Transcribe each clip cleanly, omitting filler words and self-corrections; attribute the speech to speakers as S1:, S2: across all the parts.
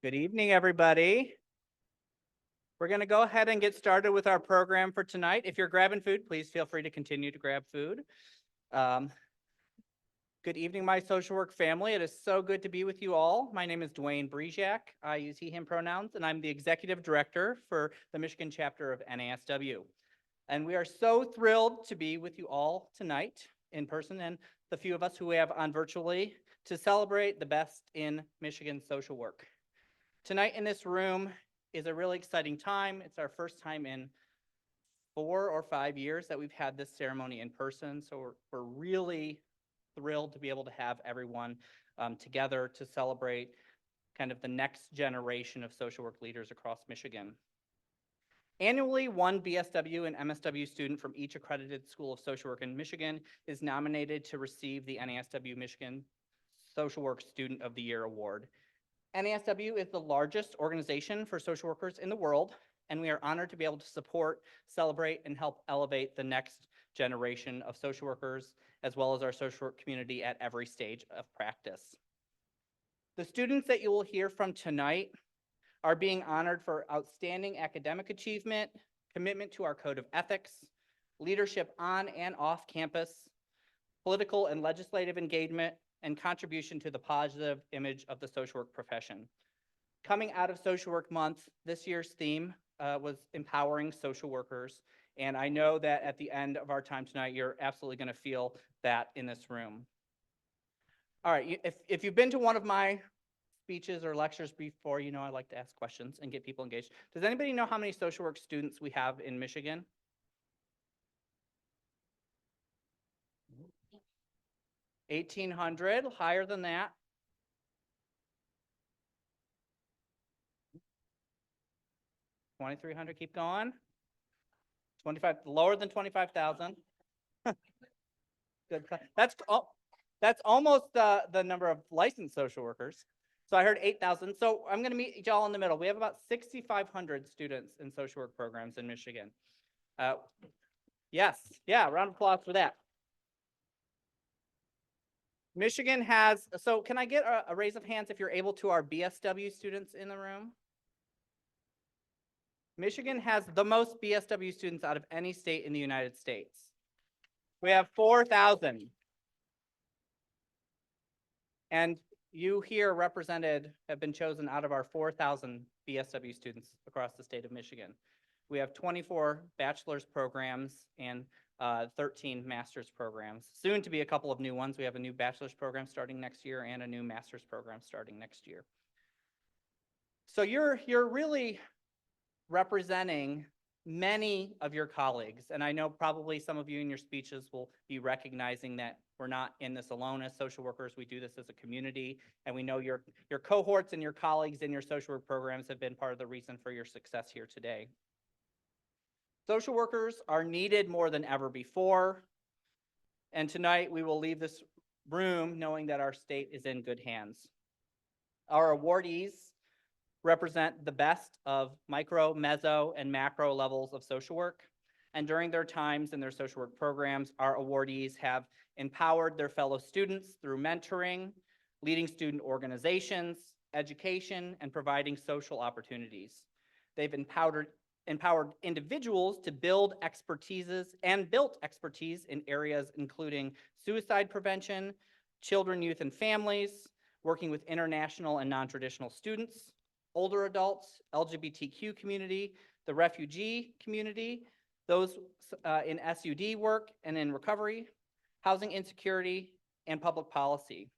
S1: Good evening, everybody. We're going to go ahead and get started with our program for tonight. If you're grabbing food, please feel free to continue to grab food. Good evening, my social work family. It is so good to be with you all. My name is Dwayne Brejak. I use he, him pronouns, and I'm the executive director for the Michigan chapter of NASW. And we are so thrilled to be with you all tonight in person and the few of us who we have on virtually to celebrate the best in Michigan social work. Tonight in this room is a really exciting time. It's our first time in 4 or 5 years that we've had this ceremony in person. So we're really thrilled to be able to have everyone together to celebrate kind of the next generation of social work leaders across Michigan. Annually, one BSW and MSW student from each accredited school of social work in Michigan is nominated to receive the NASW-Michigan Social Work Student of the Year Award. NASW is the largest organization for social workers in the world, and we are honored to be able to support, celebrate, and help elevate the next generation of social workers, as well as our social work community at every stage of practice. The students that you will hear from tonight are being honored for outstanding academic achievement, commitment to our code of ethics, leadership on and off campus, political and legislative engagement, and contribution to the positive image of the social work profession. Coming out of Social Work Month, this year's theme was empowering social workers. And I know that at the end of our time tonight, you're absolutely going to feel that in this room. All right, if you've been to one of my speeches or lectures before, you know I like to ask questions and get people engaged. Does anybody know how many social work students we have in Michigan? 1,800, higher than that. 2,300, keep going. 25, lower than 25,000. Good. That's almost the number of licensed social workers. So I heard 8,000. So I'm going to meet y'all in the middle. We have about 6,500 students in social work programs in Michigan. Yes, yeah, round of applause for that. Michigan has, so can I get a raise of hands if you're able to our BSW students in the room? Michigan has the most BSW students out of any state in the United States. We have 4,000. And you here represented have been chosen out of our 4,000 BSW students across the state of Michigan. We have 24 bachelor's programs and 13 master's programs. Soon to be a couple of new ones. We have a new bachelor's program starting next year and a new master's program starting next year. So you're really representing many of your colleagues. And I know probably some of you in your speeches will be recognizing that we're not in this alone as social workers. We do this as a community. And we know your cohorts and your colleagues in your social work programs have been part of the reason for your success here today. Social workers are needed more than ever before. And tonight we will leave this room knowing that our state is in good hands. Our awardees represent the best of micro, meso, and macro levels of social work. And during their times in their social work programs, our awardees have empowered their fellow students through mentoring, leading student organizations, education, and providing social opportunities. They've empowered individuals to build expertises and built expertise in areas including suicide prevention, children, youth, and families, working with international and non-traditional students, older adults, LGBTQ community, the refugee community, those in SUD work and in recovery, housing insecurity, and public policy.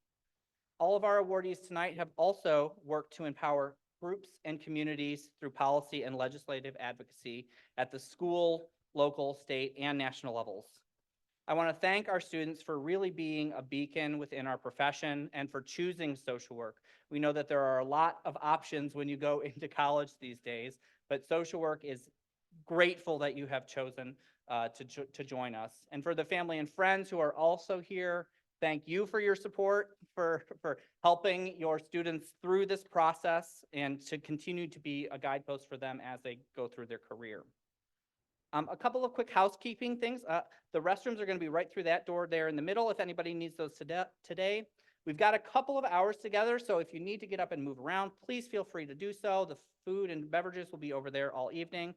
S1: All of our awardees tonight have also worked to empower groups and communities through policy and legislative advocacy at the school, local, state, and national levels. I want to thank our students for really being a beacon within our profession and for choosing social work. We know that there are a lot of options when you go into college these days, but social work is grateful that you have chosen to join us. And for the family and friends who are also here, thank you for your support, for helping your students through this process and to continue to be a guidepost for them as they go through their career. A couple of quick housekeeping things. The restrooms are going to be right through that door there in the middle if anybody needs those today. We've got a couple of hours together, so if you need to get up and move around, please feel free to do so. The food and beverages will be over there all evening.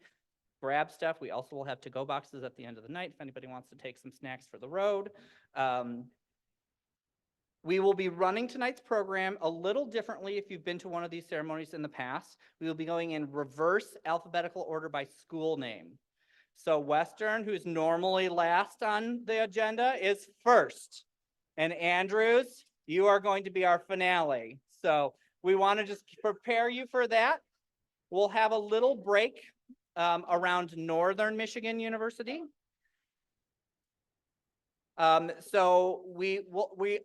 S1: Grab stuff. We also will have to-go boxes at the end of the night if anybody wants to take some snacks for the road. We will be running tonight's program a little differently if you've been to one of these ceremonies in the past. We will be going in reverse alphabetical order by school name. So Western, who's normally last on the agenda, is first. And Andrews, you are going to be our finale. So we want to just prepare you for that. We'll have a little break around Northern Michigan University. So we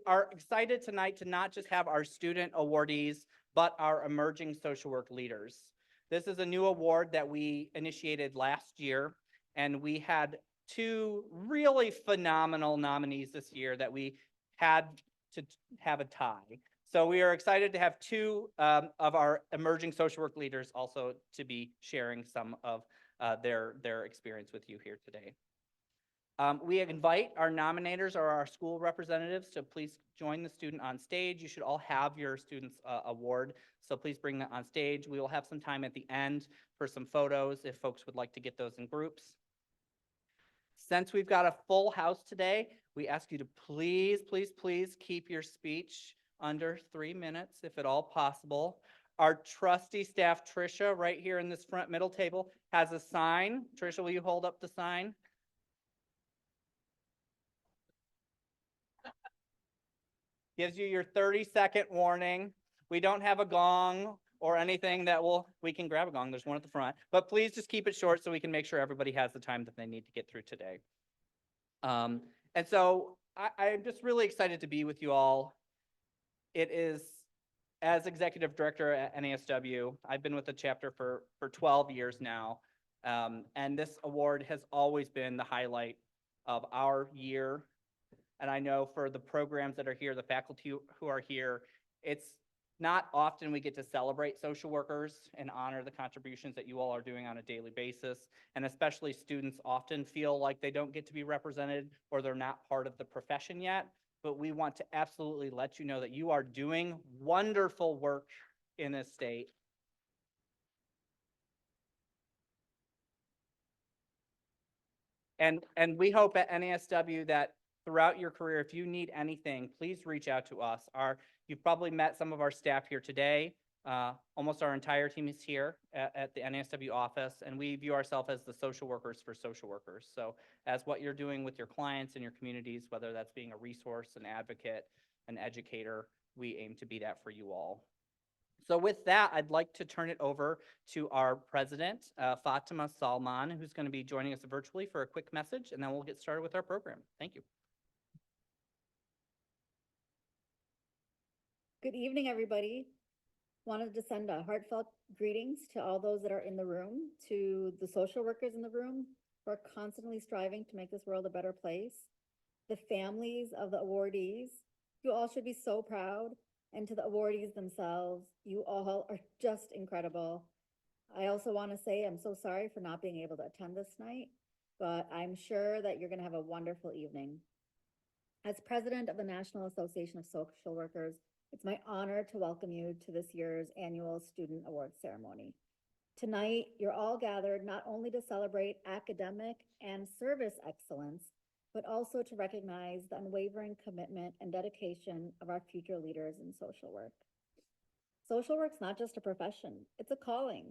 S1: are excited tonight to not just have our student awardees, but our emerging social work leaders. This is a new award that we initiated last year, and we had two really phenomenal nominees this year that we had to have a tie. So we are excited to have two of our emerging social work leaders also to be sharing some of their experience with you here today. We invite our nominators or our school representatives to please join the student on stage. You should all have your student's award, so please bring that on stage. We will have some time at the end for some photos if folks would like to get those in groups. Since we've got a full house today, we ask you to please, please, please keep your speech under 3 minutes, if at all possible. Our trusty staff, Tricia, right here in this front middle table, has a sign. Tricia, will you hold up the sign? Gives you your 30-second warning. We don't have a gong or anything that we can grab a gong. There's one at the front. But please just keep it short so we can make sure everybody has the time that they need to get through today. And so I'm just really excited to be with you all. It is, as executive director at NASW, I've been with the chapter for 12 years now. And this award has always been the highlight of our year. And I know for the programs that are here, the faculty who are here, it's not often we get to celebrate social workers and honor the contributions that you all are doing on a daily basis. And especially students often feel like they don't get to be represented or they're not part of the profession yet. But we want to absolutely let you know that you are doing wonderful work in this state. And we hope at NASW that throughout your career, if you need anything, please reach out to us. You've probably met some of our staff here today. Almost our entire team is here at the NASW office, and we view ourselves as the social workers for social workers. So as what you're doing with your clients and your communities, whether that's being a resource, an advocate, an educator, we aim to be that for you all. So with that, I'd like to turn it over to our president, Fatima Salman, who's going to be joining us virtually for a quick message, and then we'll get started with our program. Thank you.
S2: Good evening, everybody. Wanted to send a heartfelt greetings to all those that are in the room, to the social workers in the room who are constantly striving to make this world a better place, the families of the awardees. You all should be so proud, and to the awardees themselves, you all are just incredible. I also want to say I'm so sorry for not being able to attend this night, but I'm sure that you're going to have a wonderful evening. As president of the National Association of Social Workers, it's my honor to welcome you to this year's annual Student Awards ceremony. Tonight, you're all gathered not only to celebrate academic and service excellence, but also to recognize the unwavering commitment and dedication of our future leaders in social work. Social work's not just a profession, it's a calling.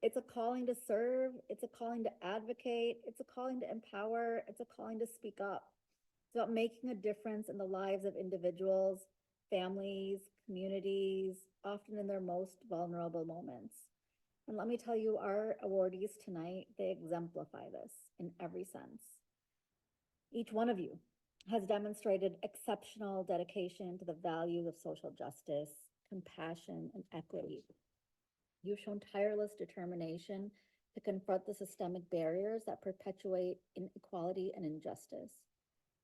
S2: It's a calling to serve, it's a calling to advocate, it's a calling to empower, it's a calling to speak up. It's about making a difference in the lives of individuals, families, communities, often in their most vulnerable moments. And let me tell you, our awardees tonight, they exemplify this in every sense. Each one of you has demonstrated exceptional dedication to the values of social justice, compassion, and equity. You've shown tireless determination to confront the systemic barriers that perpetuate inequality and injustice.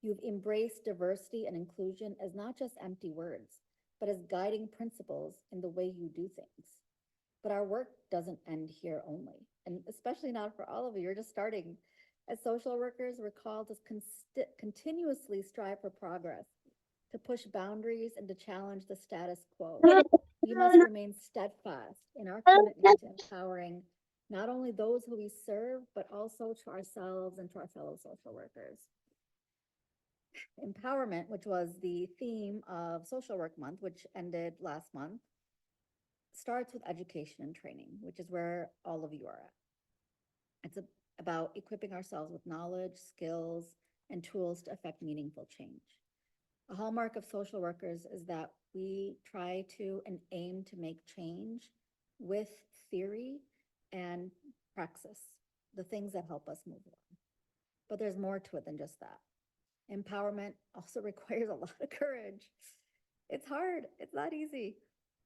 S2: You've embraced diversity and inclusion as not just empty words, but as guiding principles in the way you do things. But our work doesn't end here only, and especially not for all of you. You're just starting. As social workers, we're called to continuously strive for progress, to push boundaries and to challenge the status quo. We must remain steadfast in our commitment to empowering not only those who we serve, but also to ourselves and to our fellow social workers. Empowerment, which was the theme of Social Work Month, which ended last month, starts with education and training, which is where all of you are at. It's about equipping ourselves with knowledge, skills, and tools to effect meaningful change. A hallmark of social workers is that we try to and aim to make change with theory and praxis, the things that help us move on. But there's more to it than just that. Empowerment also requires a lot of courage. It's hard, it's not easy.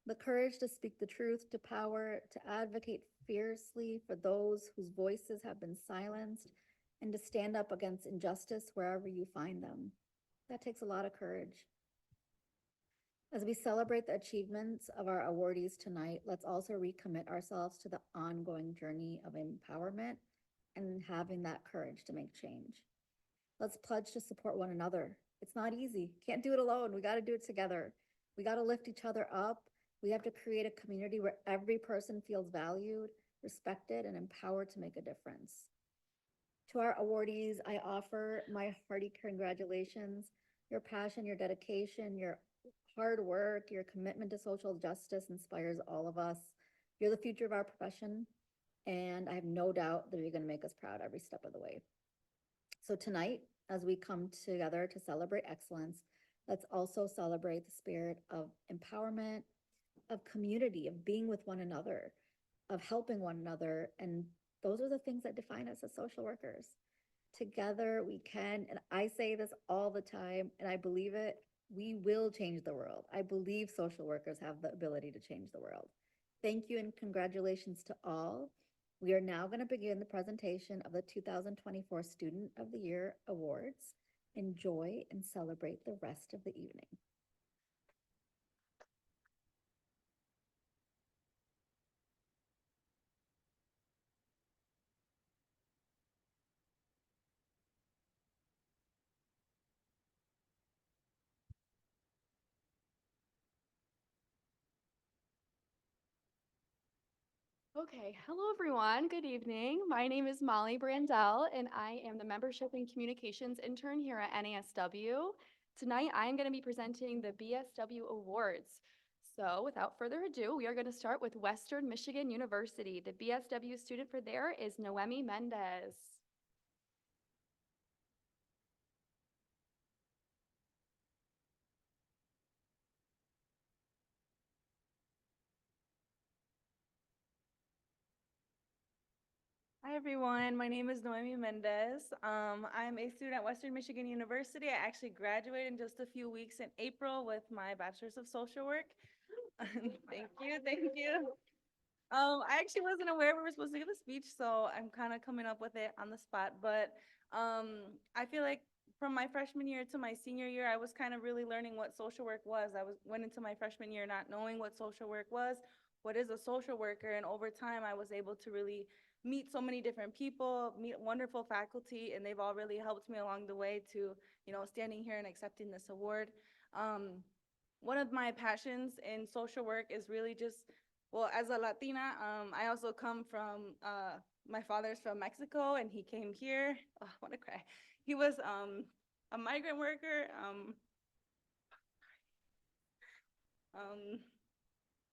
S2: The courage to speak the truth to power, to advocate fiercely for those whose voices have been silenced, and to stand up against injustice wherever you find them. That takes a lot of courage. As we celebrate the achievements of our awardees tonight, let's also recommit ourselves to the ongoing journey of empowerment and having that courage to make change. Let's pledge to support one another. It's not easy. Can't do it alone. We got to do it together. We got to lift each other up. We have to create a community where every person feels valued, respected, and empowered to make a difference. To our awardees, I offer my hearty congratulations. Your passion, your dedication, your hard work, your commitment to social justice inspires all of us. You're the future of our profession, and I have no doubt that you're going to make us proud every step of the way. So tonight, as we come together to celebrate excellence, let's also celebrate the spirit of empowerment, of community, of being with one another, of helping one another. And those are the things that define us as social workers. Together we can, and I say this all the time, and I believe it, we will change the world. I believe social workers have the ability to change the world. Thank you and congratulations to all. We are now going to begin the presentation of the 2024 Student of the Year Awards. Enjoy and celebrate the rest of the evening.
S3: Okay, hello everyone. Good evening. My name is Molly Brandell, and I am the Membership and Communications Intern here at NASW. Tonight, I am going to be presenting the BSW Awards. So without further ado, we are going to start with Western Michigan University. The BSW student for there is Noemi Mendez.
S4: Hi everyone, my name is Noemi Mendez. I'm a student at Western Michigan University. I actually graduated in just a few weeks in April with my Bachelor's of Social Work. Thank you, thank you. I actually wasn't aware we were supposed to give a speech, so I'm kind of coming up with it on the spot. But I feel like from my freshman year to my senior year, I was kind of really learning what social work was. Went into my freshman year not knowing what social work was, what is a social worker, and over time I was able to really meet so many different people, meet wonderful faculty, and they've all really helped me along the way to, standing here and accepting this award. One of my passions in social work is really just, well, as a Latina, I also come from, my father's from Mexico, and he came here. Oh, I want to cry. He was a migrant worker.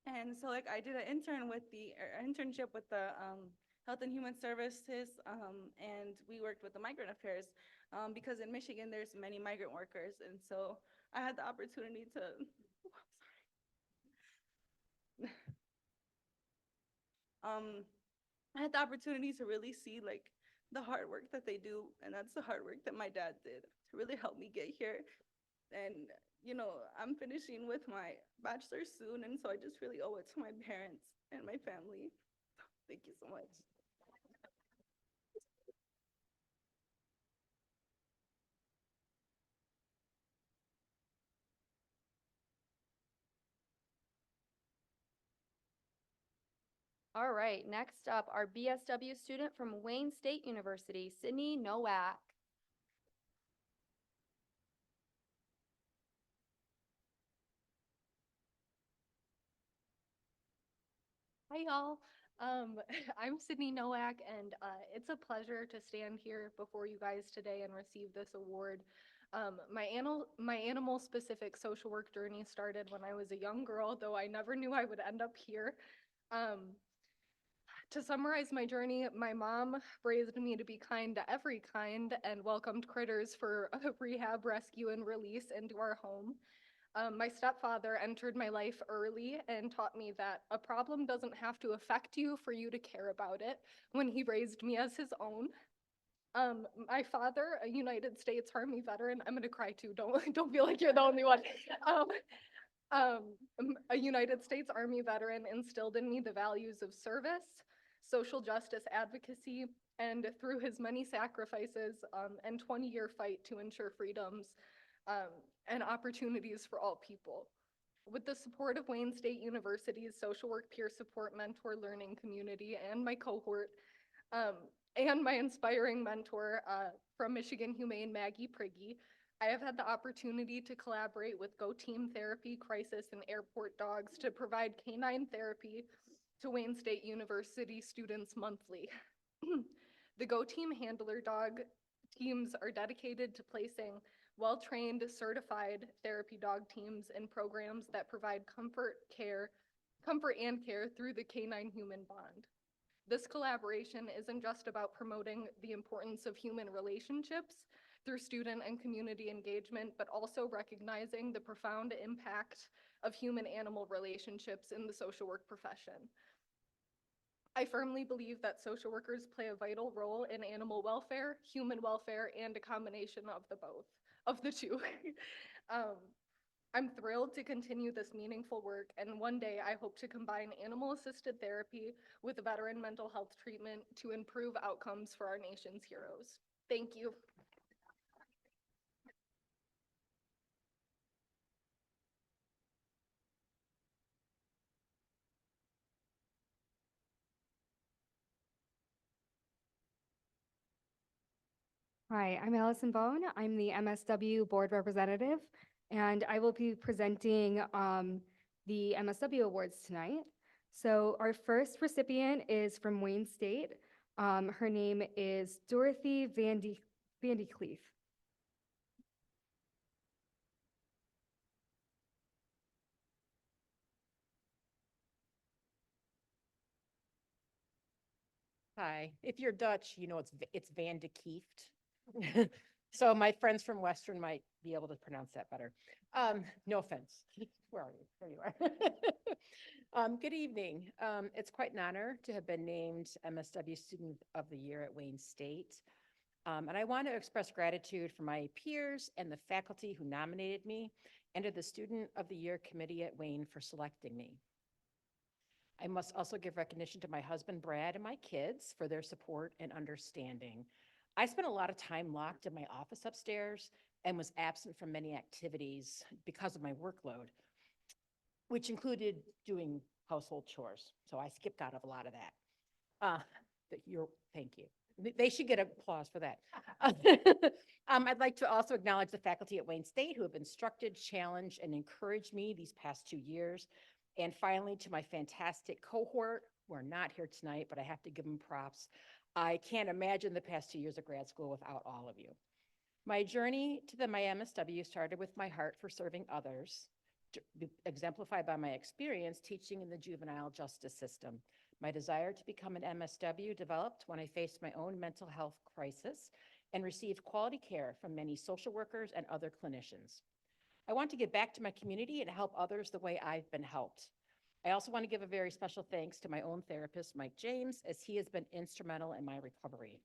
S4: And so like I did an internship with the Health and Human Services, and we worked with the migrant affairs because in Michigan there's many migrant workers, and so I had the opportunity to. I had the opportunity to really see like the hard work that they do, and that's the hard work that my dad did to really help me get here. And I'm finishing with my bachelor's soon, and so I just really owe it to my parents and my family. Thank you so much.
S3: All right, next up, our BSW student from Wayne State University, Sydney Nowak.
S5: Hi, y'all. I'm Sydney Nowak, and it's a pleasure to stand here before you guys today and receive this award. My animal-specific social work journey started when I was a young girl, though I never knew I would end up here. Um, to summarize my journey, my mom raised me to be kind to every kind and welcomed critters for rehab, rescue, and release into our home. My stepfather entered my life early and taught me that a problem doesn't have to affect you for you to care about it when he raised me as his own. My father, a United States Army veteran, I'm gonna cry too, don't feel like you're the only one. Um, a United States Army veteran instilled in me the values of service, social justice advocacy, and through his many sacrifices and 20-year fight to ensure freedoms um, and opportunities for all people. With the support of Wayne State University's social work peer support mentor learning community and my cohort, um, and my inspiring mentor from Michigan Humane, Maggie Prigge, I have had the opportunity to collaborate with Go Team Therapy, Crisis, and Airport Dogs to provide canine therapy to Wayne State University students monthly. The Go Team handler dog teams are dedicated to placing well-trained, certified therapy dog teams in programs that provide comfort and care through the canine-human bond. This collaboration isn't just about promoting the importance of human relationships through student and community engagement, but also recognizing the profound impact of human-animal relationships in the social work profession. I firmly believe that social workers play a vital role in animal welfare, human welfare, and a combination of the two. um, I'm thrilled to continue this meaningful work, and one day I hope to combine animal-assisted therapy with veteran mental health treatment to improve outcomes for our nation's heroes. Thank you.
S6: Hi, I'm Allison Bone. I'm the MSW Board Representative, and I will be presenting the MSW Awards tonight. So our first recipient is from Wayne State. Her name is Dorothy Vandy Cleef.
S7: Hi, if you're Dutch, you know it's Van de Kieft. So my friends from Western might be able to pronounce that better. No offense. Where are you? There you are. Good evening. It's quite an honor to have been named MSW Student of the Year at Wayne State. And I want to express gratitude for my peers and the faculty who nominated me, and to the Student of the Year Committee at Wayne for selecting me. I must also give recognition to my husband, Brad, and my kids for their support and understanding. I spent a lot of time locked in my office upstairs and was absent from many activities because of my workload, which included doing household chores. So I skipped out of a lot of that. Thank you. They should get applause for that. I'd like to also acknowledge the faculty at Wayne State who have instructed, challenged, and encouraged me these past 2 years. And finally, to my fantastic cohort, who are not here tonight, but I have to give them props. I can't imagine the past 2 years of grad school without all of you. My journey to the MSW started with my heart for serving others, exemplified by my experience teaching in the juvenile justice system. My desire to become an MSW developed when I faced my own mental health crisis and received quality care from many social workers and other clinicians. I want to give back to my community and help others the way I've been helped. I also want to give a very special thanks to my own therapist, Mike James, as he has been instrumental in my recovery.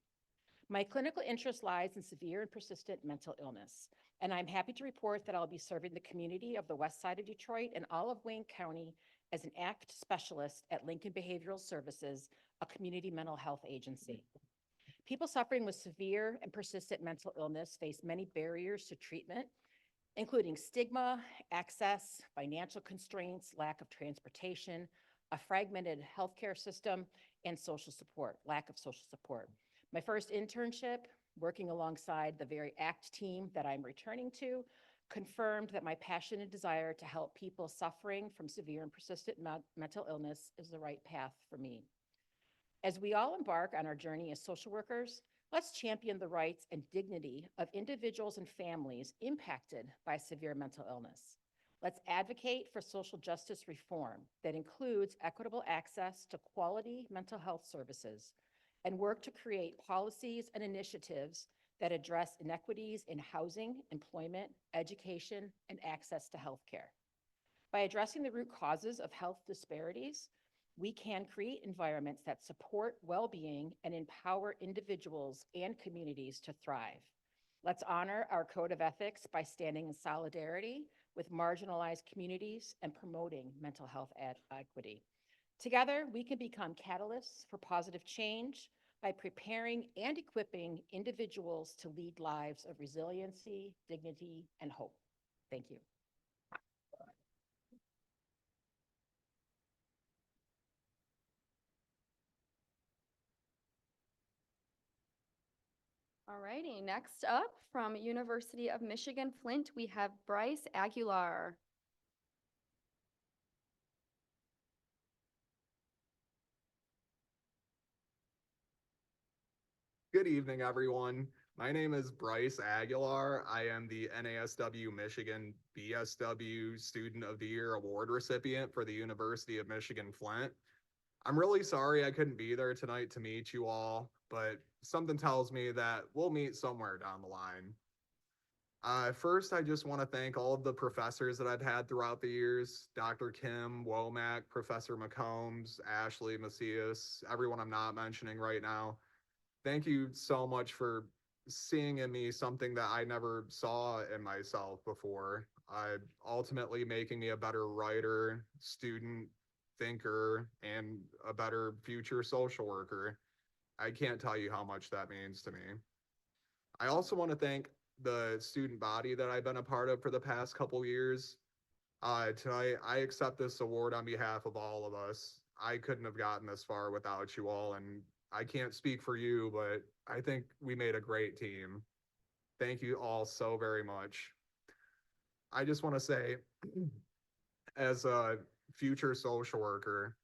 S7: My clinical interest lies in severe and persistent mental illness, and I'm happy to report that I'll be serving the community of the west side of Detroit and all of Wayne County as an ACT specialist at Lincoln Behavioral Services, a community mental health agency. People suffering with severe and persistent mental illness face many barriers to treatment, including stigma, access, financial constraints, lack of transportation, a fragmented healthcare system, and lack of social support. My first internship, working alongside the very ACT team that I'm returning to, confirmed that my passion and desire to help people suffering from severe and persistent mental illness is the right path for me. As we all embark on our journey as social workers, let's champion the rights and dignity of individuals and families impacted by severe mental illness. Let's advocate for social justice reform that includes equitable access to quality mental health services and work to create policies and initiatives that address inequities in housing, employment, education, and access to healthcare. By addressing the root causes of health disparities, we can create environments that support well-being and empower individuals and communities to thrive. Let's honor our code of ethics by standing in solidarity with marginalized communities and promoting mental health equity. Together, we can become catalysts for positive change by preparing and equipping individuals to lead lives of resiliency, dignity, and hope. Thank you.
S3: All righty, next up from University of Michigan Flint, we have Bryce Aguilar.
S8: Good evening, everyone. My name is Bryce Aguilar. I am the NASW-Michigan BSW Student of the Year Award recipient for the University of Michigan Flint. I'm really sorry I couldn't be there tonight to meet you all, but something tells me that we'll meet somewhere down the line. First, I just want to thank all of the professors that I've had throughout the years, Dr. Kim, Womack, Professor McCombs, Ashley, Macias, everyone I'm not mentioning right now. Thank you so much for seeing in me something that I never saw in myself before. Ultimately making me a better writer, student, thinker, and a better future social worker. I can't tell you how much that means to me. I also want to thank the student body that I've been a part of for the past couple years. Tonight, I accept this award on behalf of all of us. I couldn't have gotten this far without you all, and I can't speak for you, but I think we made a great team. Thank you all so very much. I just want to say, as a future social worker,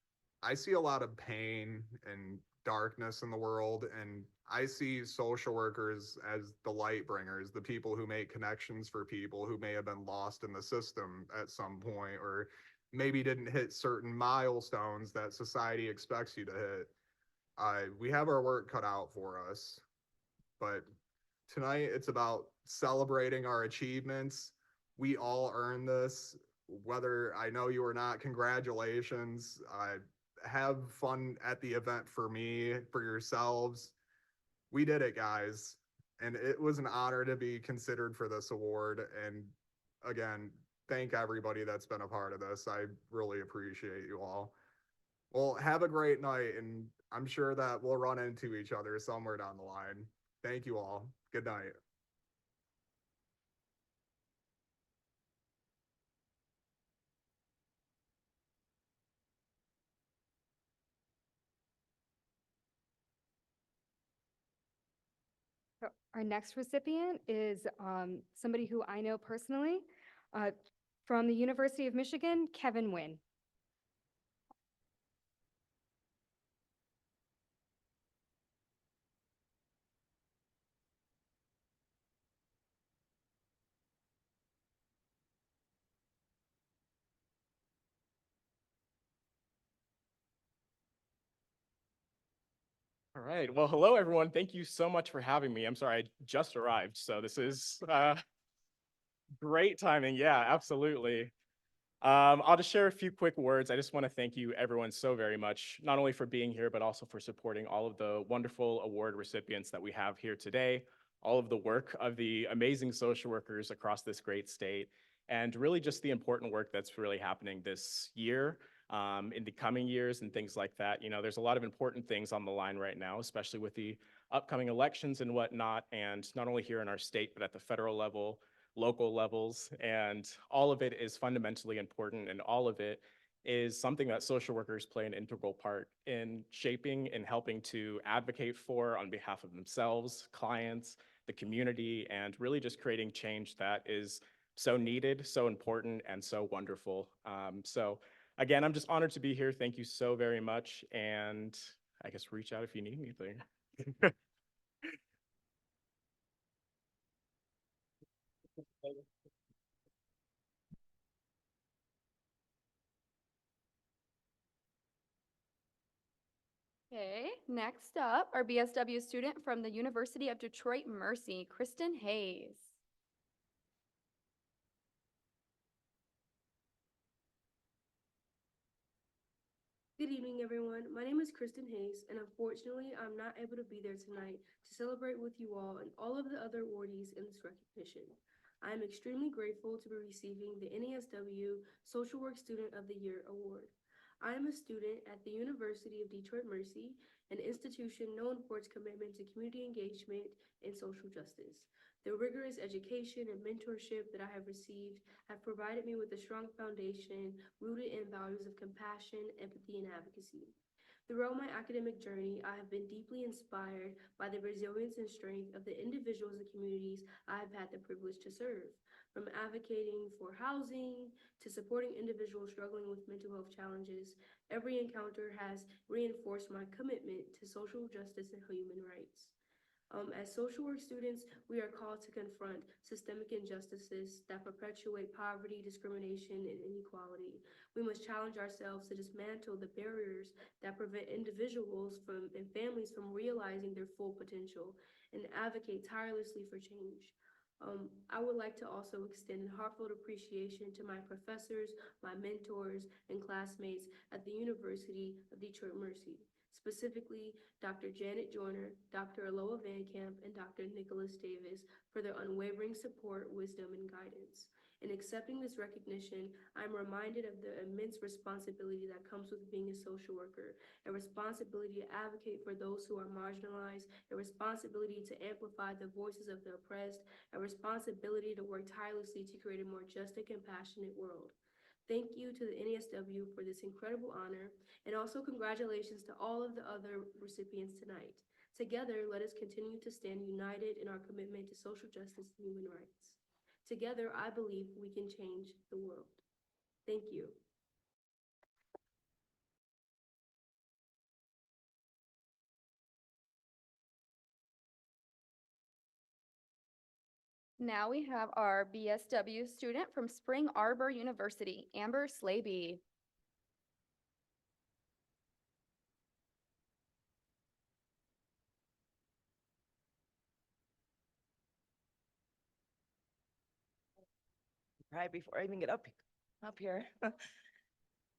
S8: I see a lot of pain and darkness in the world, and I see social workers as the light bringers, the people who make connections for people who may have been lost in the system at some point, or maybe didn't hit certain milestones that society expects you to hit. We have our work cut out for us, but tonight it's about celebrating our achievements. We all earn this, whether I know you or not. Congratulations. Have fun at the event for me, for yourselves. We did it, guys. And it was an honor to be considered for this award. And again, thank everybody that's been a part of this. I really appreciate you all. Well, have a great night, and I'm sure that we'll run into each other somewhere down the line. Thank you all. Good night.
S6: So our next recipient is somebody who I know personally from the University of Michigan, Kevin Wynn.
S9: All right. Well, hello, everyone. Thank you so much for having me. I'm sorry, I just arrived, so this is great timing. Yeah, absolutely. I'll just share a few quick words. I just want to thank you, everyone, so very much, not only for being here, but also for supporting all of the wonderful award recipients that we have here today, all of the work of the amazing social workers across this great state, and really just the important work that's really happening this year. In the coming years and things like that. You know, there's a lot of important things on the line right now, especially with the upcoming elections and whatnot, and not only here in our state, but at the federal level, local levels, and all of it is fundamentally important, and all of it is something that social workers play an integral part in shaping and helping to advocate for on behalf of themselves, clients, the community, and really just creating change that is so needed, so important, and so wonderful. So again, I'm just honored to be here. Thank you so very much. And I guess reach out if you need anything.
S3: Okay, next up, our BSW student from the University of Detroit Mercy, Kristen Hayes.
S10: Good evening, everyone. My name is Kristen Hayes, and unfortunately, I'm not able to be there tonight to celebrate with you all and all of the other awardees in this recognition. I am extremely grateful to be receiving the NASW Social Work Student of the Year award. I am a student at the University of Detroit Mercy, an institution known for its commitment to community engagement and social justice. The rigorous education and mentorship that I have received have provided me with a strong foundation rooted in values of compassion, empathy, and advocacy. Throughout my academic journey, I have been deeply inspired by the resilience and strength of the individuals and communities I have had the privilege to serve. From advocating for housing to supporting individuals struggling with mental health challenges, every encounter has reinforced my commitment to social justice and human rights. As social work students, we are called to confront systemic injustices that perpetuate poverty, discrimination, and inequality. We must challenge ourselves to dismantle the barriers that prevent individuals and families from realizing their full potential and advocate tirelessly for change. I would like to also extend heartfelt appreciation to my professors, my mentors, and classmates at the University of Detroit Mercy. Specifically, Dr. Janet Joyner, Dr. Aloha Van Camp, and Dr. Nicholas Davis for their unwavering support, wisdom, and guidance. In accepting this recognition, I'm reminded of the immense responsibility that comes with being a social worker, a responsibility to advocate for those who are marginalized, a responsibility to amplify the voices of the oppressed, a responsibility to work tirelessly to create a more just and compassionate world. Thank you to the NASW for this incredible honor, and also congratulations to all of the other recipients tonight. Together, let us continue to stand united in our commitment to social justice and human rights. Together, I believe we can change the world. Thank you.
S3: Now we have our BSW student from Spring Arbor University, Amber Slaby.
S11: Right before I even get up here.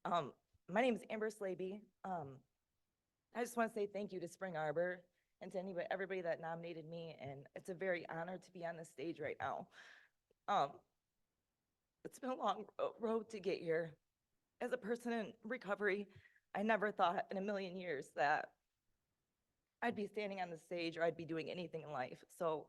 S11: My name is Amber Slaby. I just want to say thank you to Spring Arbor and to everybody that nominated me, and it's a very honor to be on this stage right now. It's been a long road to get here. As a person in recovery, I never thought in a million years that I'd be standing on the stage or I'd be doing anything in life. So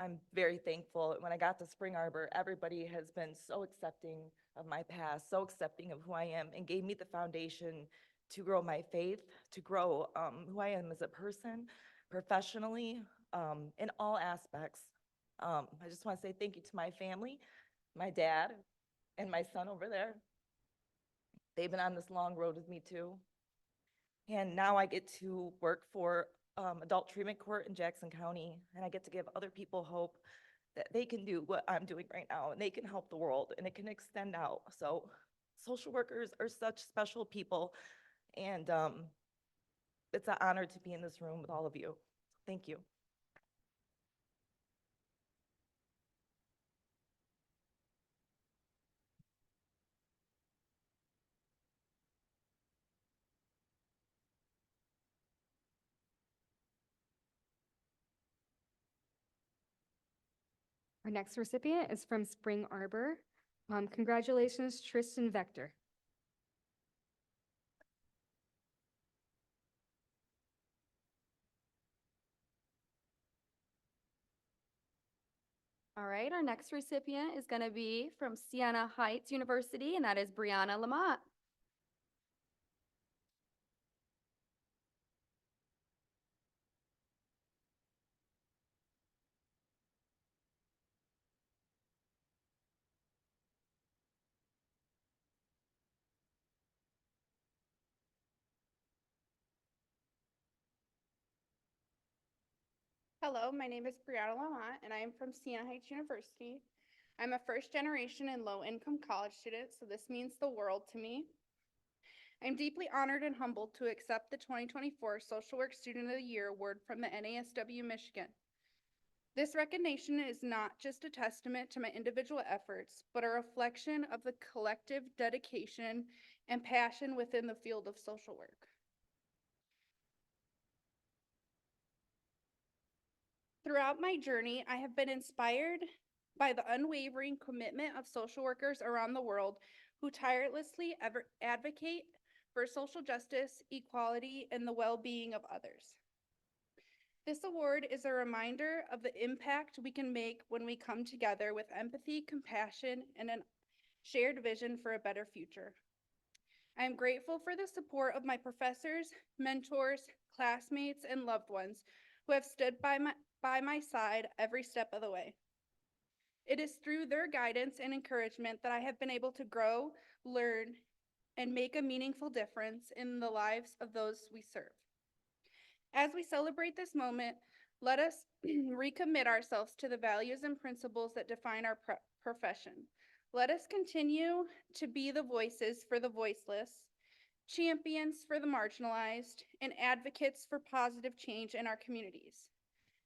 S11: I'm very thankful. When I got to Spring Arbor, everybody has been so accepting of my past, so accepting of who I am, and gave me the foundation to grow my faith, to grow who I am as a person, professionally, in all aspects. I just want to say thank you to my family, my dad, and my son over there. They've been on this long road with me too. And now I get to work for adult treatment court in Jackson County, and I get to give other people hope that they can do what I'm doing right now, and they can help the world, and it can extend out. So social workers are such special people, and it's an honor to be in this room with all of you. Thank you.
S6: Our next recipient is from Spring Arbor. Congratulations, Tristan Vector.
S3: All right, our next recipient is going to be from Siena Heights University, and that is Brianna Lamont.
S12: Hello, my name is Brianna Lamont, and I am from Siena Heights University. I'm a first-generation and low-income college student, so this means the world to me. I'm deeply honored and humbled to accept the 2024 Social Work Student of the Year award from the NASW-Michigan. This recognition is not just a testament to my individual efforts, but a reflection of the collective dedication and passion within the field of social work. Throughout my journey, I have been inspired by the unwavering commitment of social workers around the world who tirelessly advocate for social justice, equality, and the well-being of others. This award is a reminder of the impact we can make when we come together with empathy, compassion, and a shared vision for a better future. I am grateful for the support of my professors, mentors, classmates, and loved ones who have stood by my side every step of the way. It is through their guidance and encouragement that I have been able to grow, learn, and make a meaningful difference in the lives of those we serve. As we celebrate this moment, let us recommit ourselves to the values and principles that define our profession. Let us continue to be the voices for the voiceless, champions for the marginalized, and advocates for positive change in our communities.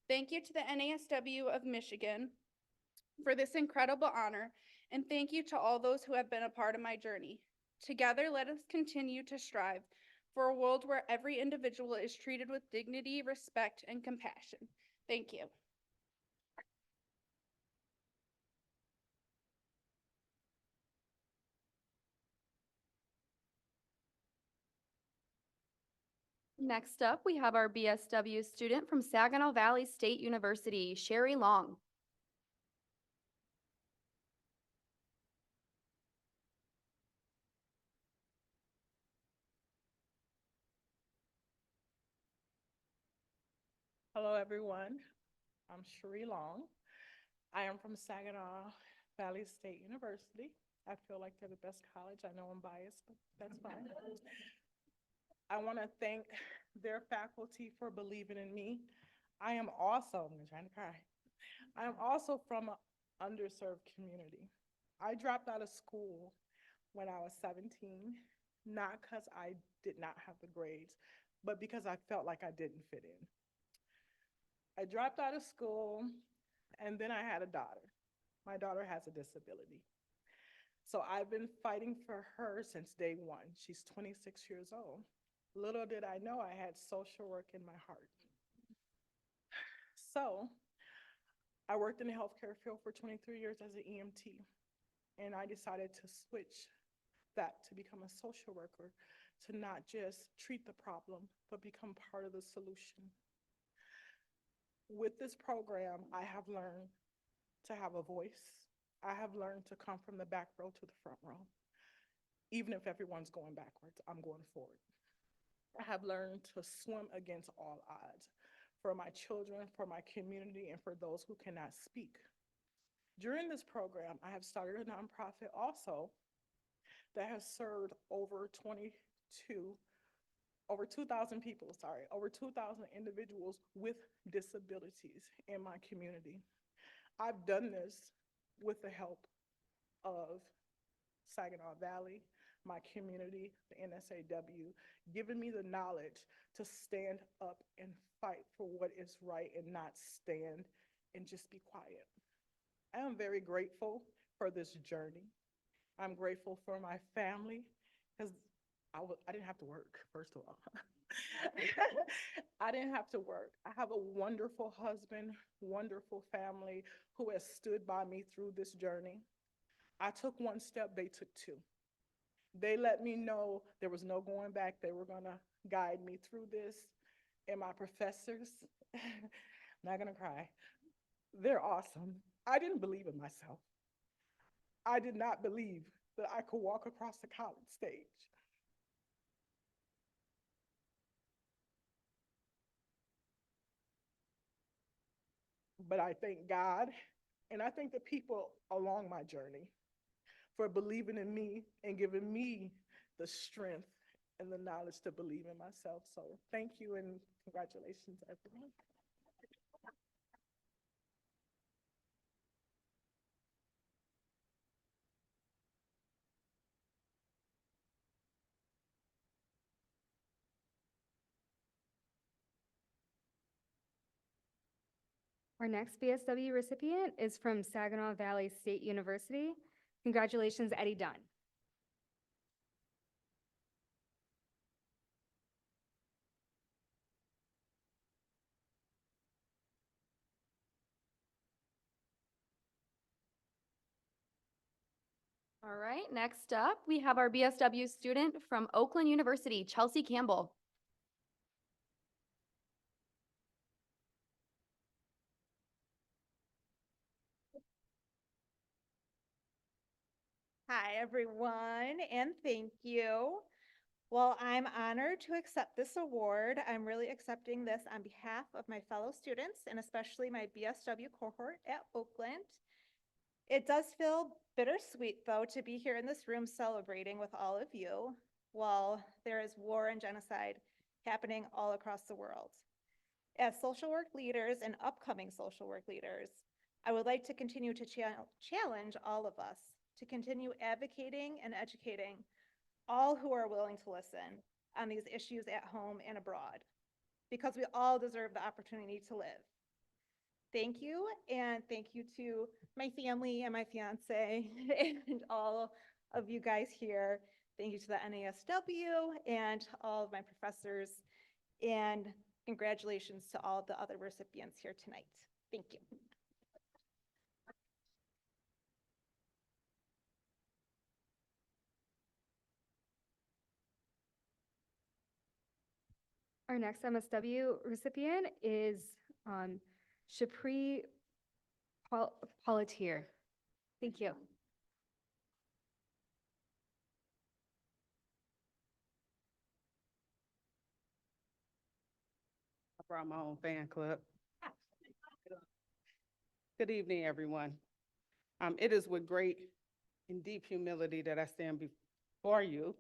S12: Thank you to the NASW of Michigan for this incredible honor, and thank you to all those who have been a part of my journey. Together, let us continue to strive for a world where every individual is treated with dignity, respect, and compassion. Thank you.
S3: Next up, we have our BSW student from Saginaw Valley State University, Sherry Long.
S13: Hello, everyone. I'm Cherie Long. I am from Saginaw Valley State University. I feel like they're the best college. I know I'm biased, but that's fine. I want to thank their faculty for believing in me. I am also, I'm trying to cry. I am also from an underserved community. I dropped out of school when I was 17, not because I did not have the grades, but because I felt like I didn't fit in. I dropped out of school, and then I had a daughter. My daughter has a disability. So I've been fighting for her since day one. She's 26 years old. Little did I know I had social work in my heart. So I worked in the healthcare field for 23 years as an EMT, and I decided to switch that to become a social worker, to not just treat the problem, but become part of the solution. With this program, I have learned to have a voice. I have learned to come from the back row to the front row. Even if everyone's going backwards, I'm going forward. I have learned to swim against all odds for my children, for my community, and for those who cannot speak. During this program, I have started a nonprofit also that has served over 2,000 people, over 2,000 individuals with disabilities in my community. I've done this with the help of Saginaw Valley, my community, the NSAW, giving me the knowledge to stand up and fight for what is right and not stand and just be quiet. I am very grateful for this journey. I'm grateful for my family, because I didn't have to work, first of all. I didn't have to work. I have a wonderful husband, wonderful family who has stood by me through this journey. I took one step, they took two. They let me know there was no going back. They were gonna guide me through this. And my professors, I'm not gonna cry, they're awesome. I didn't believe in myself. I did not believe that I could walk across the college stage. But I thank God, and I thank the people along my journey for believing in me and giving me the strength and the knowledge to believe in myself. So thank you and congratulations, everyone.
S6: Our next BSW recipient is from Saginaw Valley State University. Congratulations, Eddie Dunn.
S3: All right, next up, we have our BSW student from Oakland University, Chelsea Campbell.
S14: Hi, everyone, and thank you. Well, I'm honored to accept this award. I'm really accepting this on behalf of my fellow students and especially my BSW cohort at Oakland. It does feel bittersweet, though, to be here in this room celebrating with all of you while there is war and genocide happening all across the world. As social work leaders and upcoming social work leaders, I would like to continue to challenge all of us to continue advocating and educating all who are willing to listen on these issues at home and abroad, because we all deserve the opportunity to live. Thank you, and thank you to my family and my fiance and all of you guys here. Thank you to the NASW and all of my professors, and congratulations to all of the other recipients here tonight. Thank you.
S6: Our next MSW recipient is Shapri Politier. Thank you.
S15: I brought my own fan club. Good evening, everyone. It is with great and deep humility that I stand before you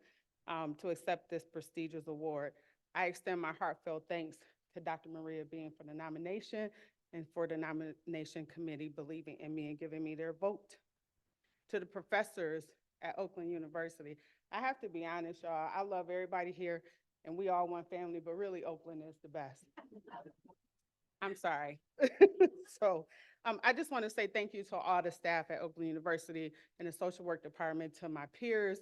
S15: to accept this prestigious award. I extend my heartfelt thanks to Dr. Maria Bean for the nomination and for the nomination committee believing in me and giving me their vote. To the professors at Oakland University, I have to be honest, y'all, I love everybody here and we all one family, but really Oakland is the best. I'm sorry. So I just want to say thank you to all the staff at Oakland University and the social work department, to my peers,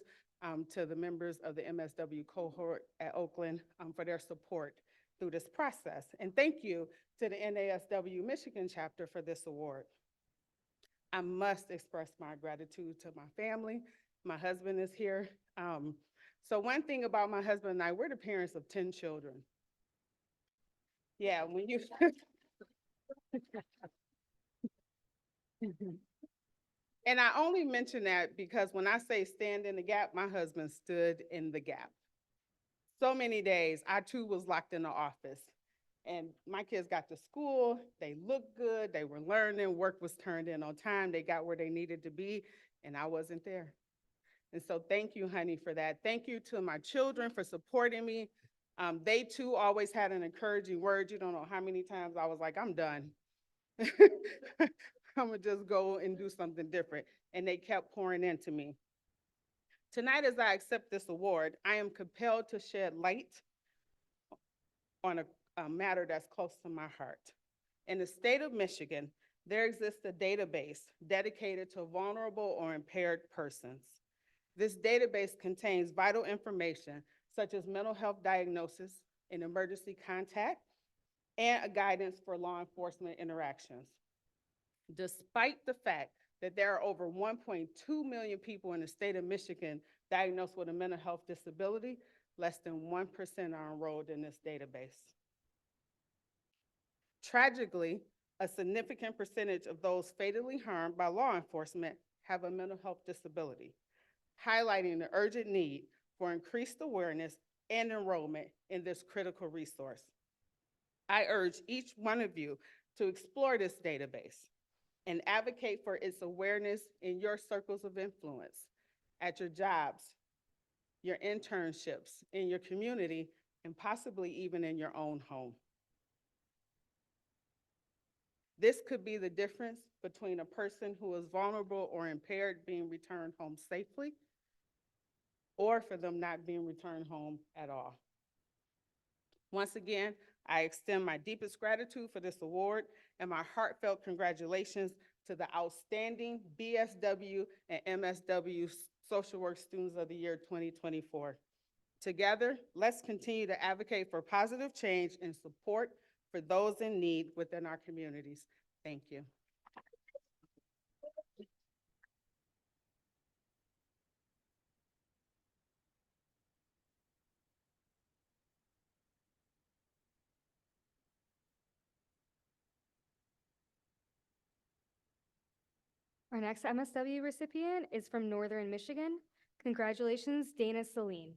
S15: to the members of the MSW cohort at Oakland for their support through this process. And thank you to the NASW-Michigan chapter for this award. I must express my gratitude to my family. My husband is here. So one thing about my husband and I, we're the parents of 10 children. Yeah, when you and I only mention that because when I say stand in the gap, my husband stood in the gap. So many days, I too was locked in the office. And my kids got to school, they looked good, they were learning, work was turned in on time, they got where they needed to be, and I wasn't there. And so thank you, honey, for that. Thank you to my children for supporting me. They too always had an encouraging word. You don't know how many times I was like, I'm done. I'm gonna just go and do something different. And they kept pouring into me. Tonight, as I accept this award, I am compelled to shed light on a matter that's close to my heart. In the state of Michigan, there exists a database dedicated to vulnerable or impaired persons. This database contains vital information such as mental health diagnosis and emergency contact, and a guidance for law enforcement interactions. Despite the fact that there are over 1.2 million people in the state of Michigan diagnosed with a mental health disability, less than 1% are enrolled in this database. Tragically, a significant percentage of those fatally harmed by law enforcement have a mental health disability, highlighting the urgent need for increased awareness and enrollment in this critical resource. I urge each one of you to explore this database and advocate for its awareness in your circles of influence, at your jobs, your internships, in your community, and possibly even in your own home. This could be the difference between a person who is vulnerable or impaired being returned home safely, or for them not being returned home at all. Once again, I extend my deepest gratitude for this award and my heartfelt congratulations to the outstanding BSW and MSW Social Work Students of the Year 2024. Together, let's continue to advocate for positive change and support for those in need within our communities. Thank you.
S6: Our next MSW recipient is from Northern Michigan. Congratulations, Dana Celine.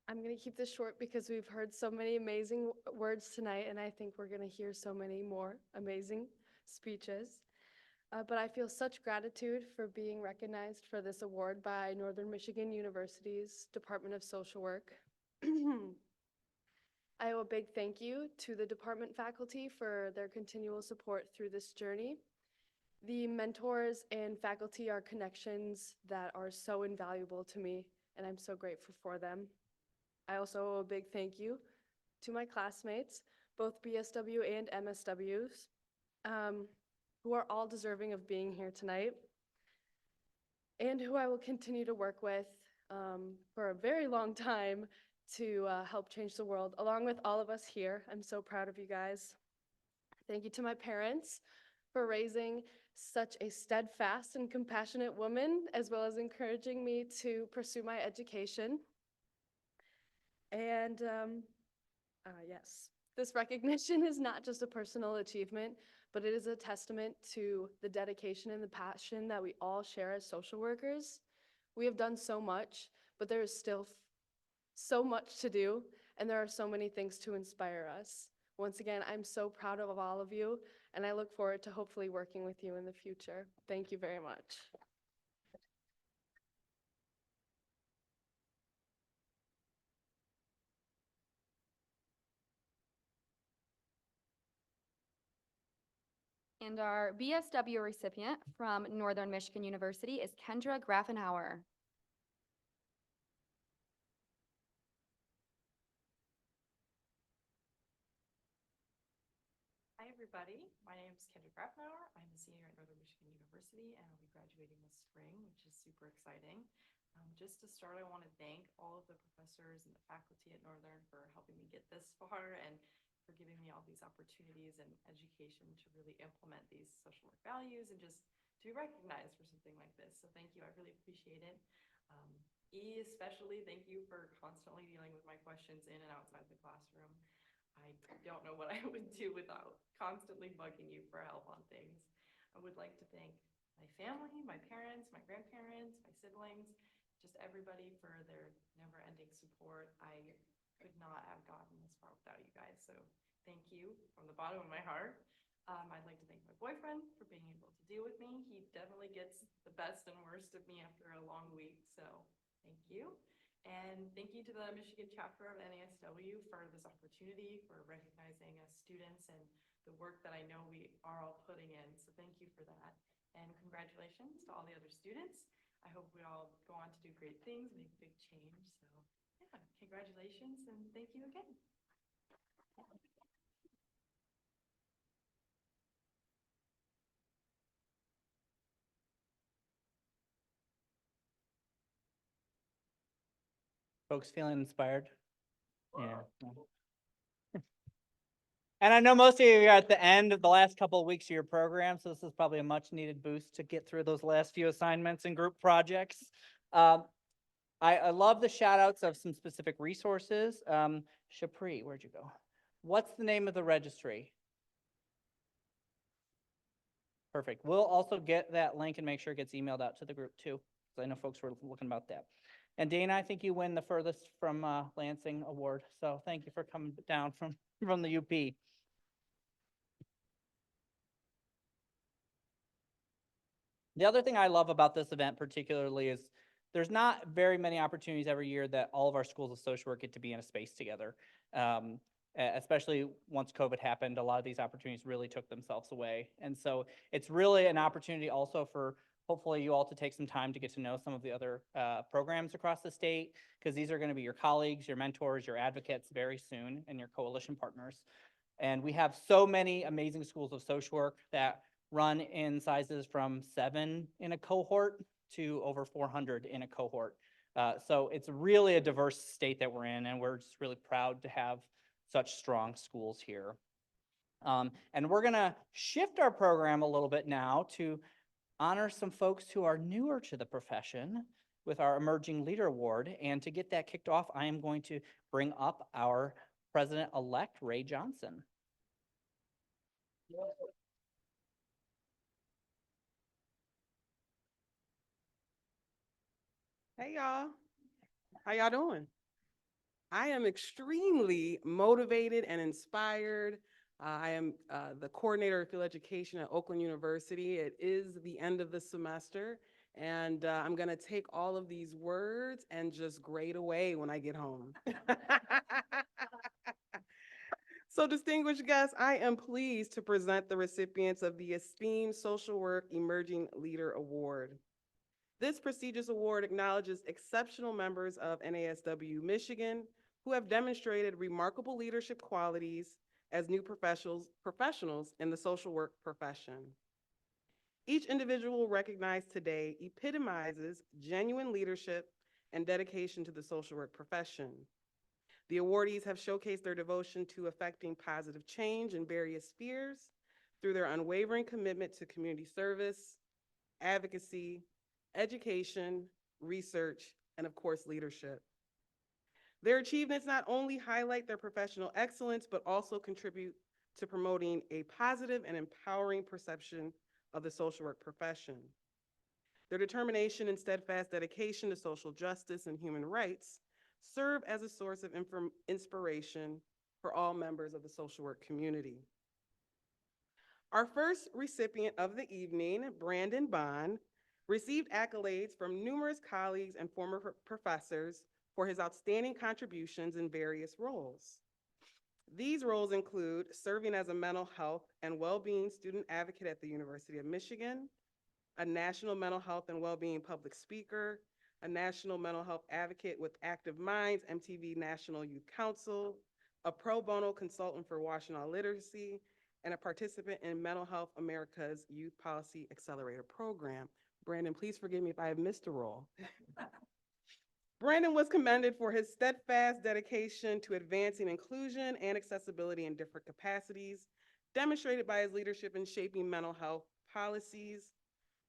S16: I'm going to keep this short because we've heard so many amazing words tonight, and I think we're going to hear so many more amazing speeches. But I feel such gratitude for being recognized for this award by Northern Michigan University's Department of Social Work. I owe a big thank you to the department faculty for their continual support through this journey. The mentors and faculty are connections that are so invaluable to me, and I'm so grateful for them. I also owe a big thank you to my classmates, both BSW and MSWs, who are all deserving of being here tonight, and who I will continue to work with for a very long time to help change the world, along with all of us here. I'm so proud of you guys. Thank you to my parents for raising such a steadfast and compassionate woman, as well as encouraging me to pursue my education. And yes, this recognition is not just a personal achievement, but it is a testament to the dedication and the passion that we all share as social workers. We have done so much, but there is still so much to do, and there are so many things to inspire us. Once again, I'm so proud of all of you, and I look forward to hopefully working with you in the future. Thank you very much.
S3: And our BSW recipient from Northern Michigan University is Kendra Grafenauer.
S17: Hi, everybody. My name is Kendra Grafenauer. I'm a senior at Northern Michigan University, and I'll be graduating this spring, which is super exciting. Just to start, I want to thank all of the professors and the faculty at Northern for helping me get this far and for giving me all these opportunities and education to really implement these social work values and just to be recognized for something like this. So thank you. I really appreciate it. Especially thank you for constantly dealing with my questions in and outside the classroom. I don't know what I would do without constantly bugging you for help on things. I would like to thank my family, my parents, my grandparents, my siblings, just everybody for their never-ending support. I could not have gotten this far without you guys, so thank you from the bottom of my heart. I'd like to thank my boyfriend for being able to deal with me. He definitely gets the best and worst of me after a long week, so thank you. And thank you to the Michigan chapter of NASW for this opportunity, for recognizing us students and the work that I know we are all putting in. So thank you for that. And congratulations to all the other students. I hope we all go on to do great things, make big change. So yeah, congratulations and thank you again.
S1: Folks feeling inspired? Yeah. And I know most of you are at the end of the last couple of weeks of your program, so this is probably a much needed boost to get through those last few assignments and group projects. I love the shout outs of some specific resources. Shapri, where'd you go? What's the name of the registry? Perfect. We'll also get that link and make sure it gets emailed out to the group too, because I know folks were looking about that. And Dana, I think you win the furthest from Lansing award. So thank you for coming down from the UP. The other thing I love about this event particularly is there's not very many opportunities every year that all of our schools of social work get to be in a space together. Especially once COVID happened, a lot of these opportunities really took themselves away. And so it's really an opportunity also for hopefully you all to take some time to get to know some of the other programs across the state, because these are going to be your colleagues, your mentors, your advocates very soon, and your coalition partners. And we have so many amazing schools of social work that run in sizes from 7 in a cohort to over 400 in a cohort. So it's really a diverse state that we're in, and we're just really proud to have such strong schools here. And we're gonna shift our program a little bit now to honor some folks who are newer to the profession with our Emerging Leader Award. And to get that kicked off, I am going to bring up our President-elect, Ray Johnson.
S15: Hey y'all, how y'all doing? I am extremely motivated and inspired. I am the coordinator of field education at Oakland University. It is the end of the semester, and I'm gonna take all of these words and just grade away when I get home. So distinguished guests, I am pleased to present the recipients of the esteemed Social Work Emerging Leader Award. This prestigious award acknowledges exceptional members of NASW-Michigan who have demonstrated remarkable leadership qualities as new professionals in the social work profession. Each individual recognized today epitomizes genuine leadership and dedication to the social work profession. The awardees have showcased their devotion to effecting positive change in various spheres through their unwavering commitment to community service, advocacy, education, research, and of course, leadership. Their achievements not only highlight their professional excellence, but also contribute to promoting a positive and empowering perception of the social work profession. Their determination and steadfast dedication to social justice and human rights serve as a source of inspiration for all members of the social work community. Our first recipient of the evening, Brandon Bond, received accolades from numerous colleagues and former professors for his outstanding contributions in various roles. These roles include serving as a mental health and well-being student advocate at the University of Michigan, a national mental health and well-being public speaker, a national mental health advocate with Active Minds, MTV National Youth Council, a pro bono consultant for Washtenaw Literacy, and a participant in Mental Health America's Youth Policy Accelerator Program. Brandon, please forgive me if I have missed a role. Brandon was commended for his steadfast dedication to advancing inclusion and accessibility in different capacities, demonstrated by his leadership in shaping mental health policies,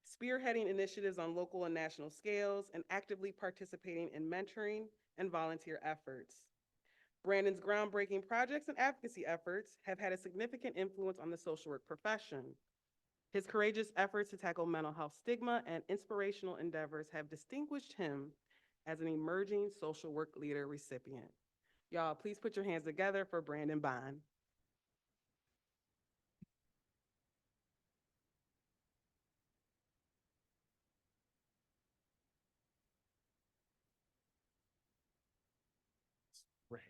S15: spearheading initiatives on local and national scales, and actively participating in mentoring and volunteer efforts. Brandon's groundbreaking projects and advocacy efforts have had a significant influence on the social work profession. His courageous efforts to tackle mental health stigma and inspirational endeavors have distinguished him as an emerging social work leader recipient. Y'all, please put your hands together for Brandon Bond.
S18: Right.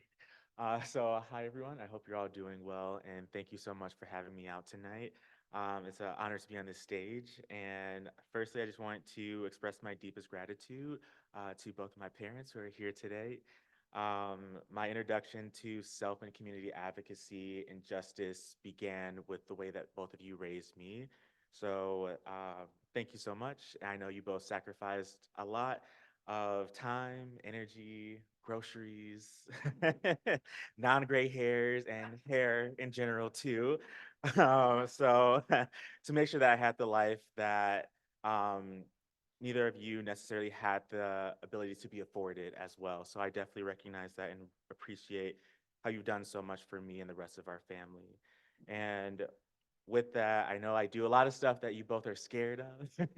S18: Hi everyone. I hope you're all doing well, and thank you so much for having me out tonight. It's an honor to be on this stage, and firstly, I just want to express my deepest gratitude to both of my parents who are here today. My introduction to self and community advocacy and justice began with the way that both of you raised me. So thank you so much. I know you both sacrificed a lot of time, energy, groceries, non-gray hairs, and hair in general too. To make sure that I had the life that neither of you necessarily had the ability to be afforded as well. So I definitely recognize that and appreciate how you've done so much for me and the rest of our family. And with that, I know I do a lot of stuff that you both are scared of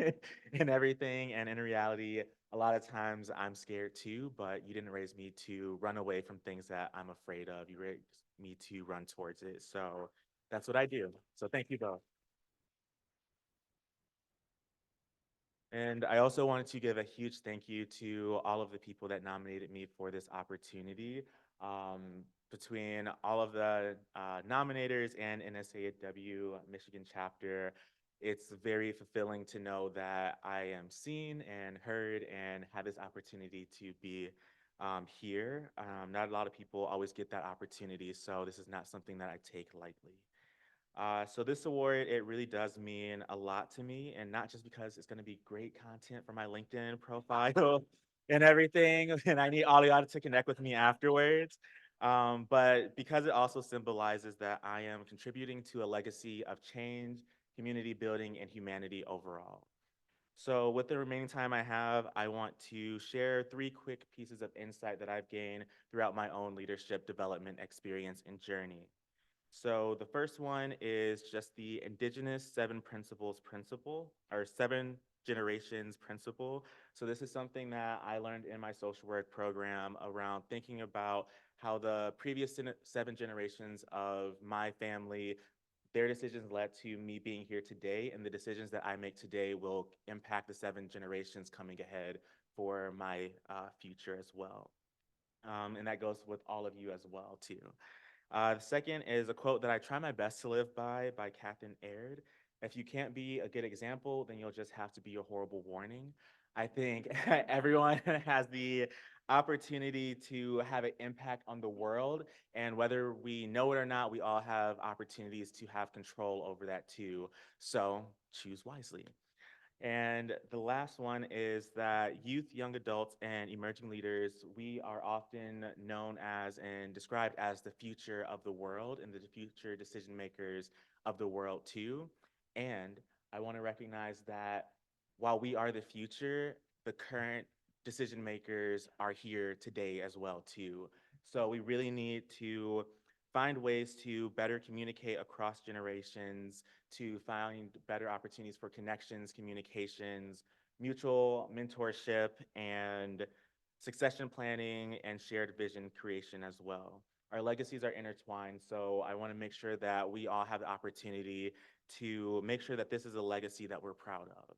S18: and everything. And in reality, a lot of times I'm scared too, but you didn't raise me to run away from things that I'm afraid of. You raised me to run towards it. So that's what I do. So thank you both. And I also wanted to give a huge thank you to all of the people that nominated me for this opportunity. Between all of the nominators and NSAW Michigan chapter, it's very fulfilling to know that I am seen and heard and have this opportunity to be here. Not a lot of people always get that opportunity, so this is not something that I take lightly. So this award, it really does mean a lot to me, and not just because it's going to be great content for my LinkedIn profile and everything, and I need all of y'all to connect with me afterwards, but because it also symbolizes that I am contributing to a legacy of change, community building, and humanity overall. So with the remaining time I have, I want to share 3 quick pieces of insight that I've gained throughout my own leadership development experience and journey. So the first one is just the Indigenous 7 Principles principle, or 7 generations principle. So this is something that I learned in my social work program around thinking about how the previous 7 generations of my family, their decisions led to me being here today, and the decisions that I make today will impact the 7 generations coming ahead for my future as well. And that goes with all of you as well too. The second is a quote that I try my best to live by Catherine Aird. If you can't be a good example, then you'll just have to be a horrible warning. I think everyone has the opportunity to have an impact on the world, and whether we know it or not, we all have opportunities to have control over that too. So choose wisely. And the last one is that youth, young adults, and emerging leaders, we are often known as and described as the future of the world and the future decision makers of the world too. And I want to recognize that while we are the future, the current decision makers are here today as well too. So we really need to find ways to better communicate across generations, to find better opportunities for connections, communications, mutual mentorship, and succession planning and shared vision creation as well. Our legacies are intertwined, so I want to make sure that we all have the opportunity to make sure that this is a legacy that we're proud of.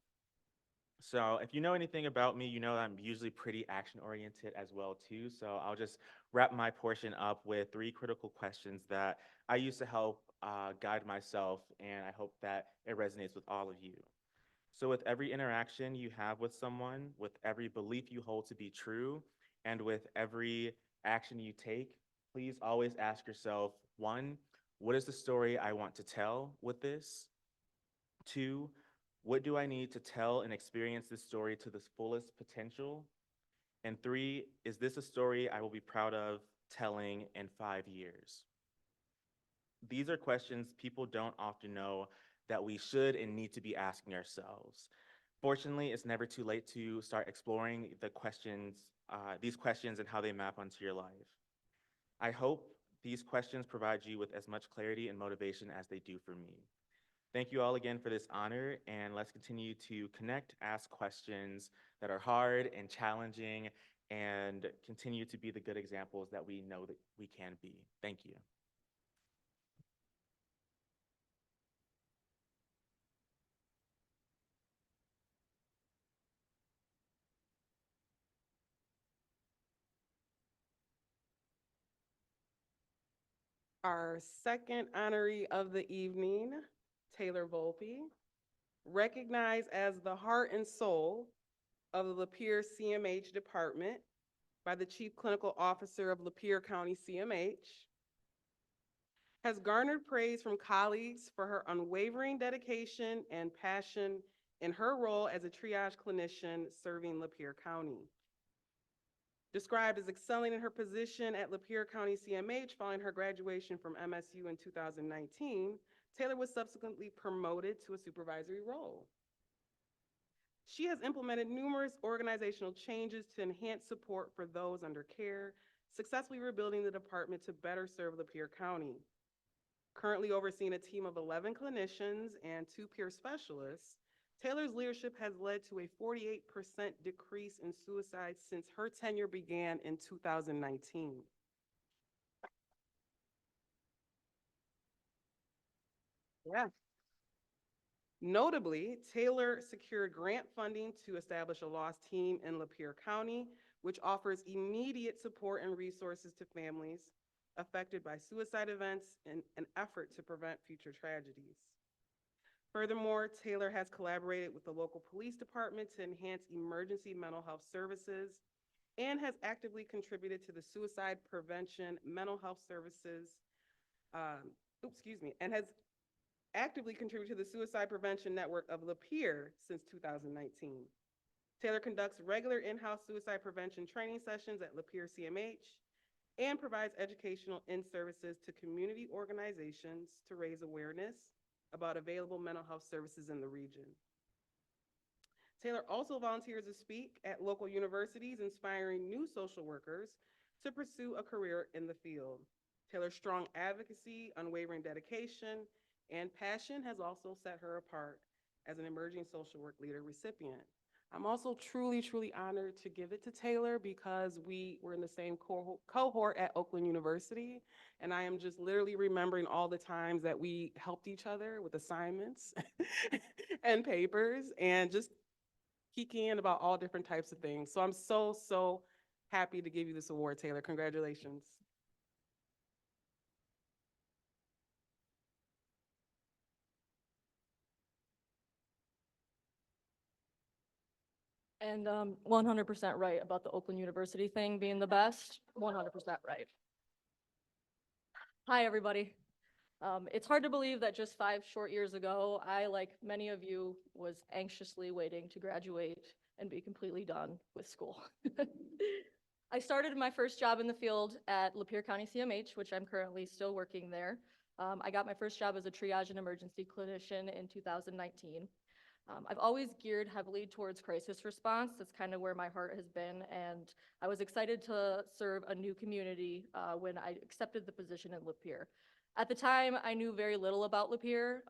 S18: So if you know anything about me, you know I'm usually pretty action oriented as well too. So I'll just wrap my portion up with 3 critical questions that I use to help guide myself, and I hope that it resonates with all of you. So with every interaction you have with someone, with every belief you hold to be true, and with every action you take, please always ask yourself, 1, what is the story I want to tell with this? 2, what do I need to tell and experience this story to the fullest potential? And 3, is this a story I will be proud of telling in 5 years? These are questions people don't often know that we should and need to be asking ourselves. Fortunately, it's never too late to start exploring these questions and how they map onto your life. I hope these questions provide you with as much clarity and motivation as they do for me. Thank you all again for this honor, and let's continue to connect, ask questions that are hard and challenging, and continue to be the good examples that we know that we can be. Thank you.
S15: Our second honoree of the evening, Taylor Volpe, recognized as the heart and soul of the Lapeer CMH department by the Chief Clinical Officer of Lapeer County CMH, has garnered praise from colleagues for her unwavering dedication and passion in her role as a triage clinician serving Lapeer County. Described as excelling in her position at Lapeer County CMH following her graduation from MSU in 2019, Taylor was subsequently promoted to a supervisory role. She has implemented numerous organizational changes to enhance support for those under care, successfully rebuilding the department to better serve Lapeer County. Currently overseeing a team of 11 clinicians and 2 peer specialists, Taylor's leadership has led to a 48% decrease in suicides since her tenure began in 2019. Yeah. Notably, Taylor secured grant funding to establish a lost team in Lapeer County, which offers immediate support and resources to families affected by suicide events in an effort to prevent future tragedies. Furthermore, Taylor has collaborated with the local police department to enhance emergency mental health services and has actively contributed to the suicide prevention mental health services, and has actively contributed to the suicide prevention network of Lapeer since 2019. Taylor conducts regular in-house suicide prevention training sessions at Lapeer CMH and provides educational in-services to community organizations to raise awareness about available mental health services in the region. Taylor also volunteers to speak at local universities, inspiring new social workers to pursue a career in the field. Taylor's strong advocacy, unwavering dedication, and passion has also set her apart as an emerging social work leader recipient. I'm also truly, truly honored to give it to Taylor because we were in the same cohort at Oakland University, and I am just literally remembering all the times that we helped each other with assignments and papers and just geeking in about all different types of things. So I'm so, so happy to give you this award, Taylor. Congratulations.
S19: And 100% right about the Oakland University thing being the best, 100% right. Hi, everybody. It's hard to believe that just 5 short years ago, I, like many of you, was anxiously waiting to graduate and be completely done with school. I started my first job in the field at Lapeer County CMH, which I'm currently still working there. I got my first job as a triage and emergency clinician in 2019. I've always geared heavily towards crisis response. That's kind of where my heart has been, and I was excited to serve a new community when I accepted the position in Lapeer. At the time, I knew very little about Lapeer.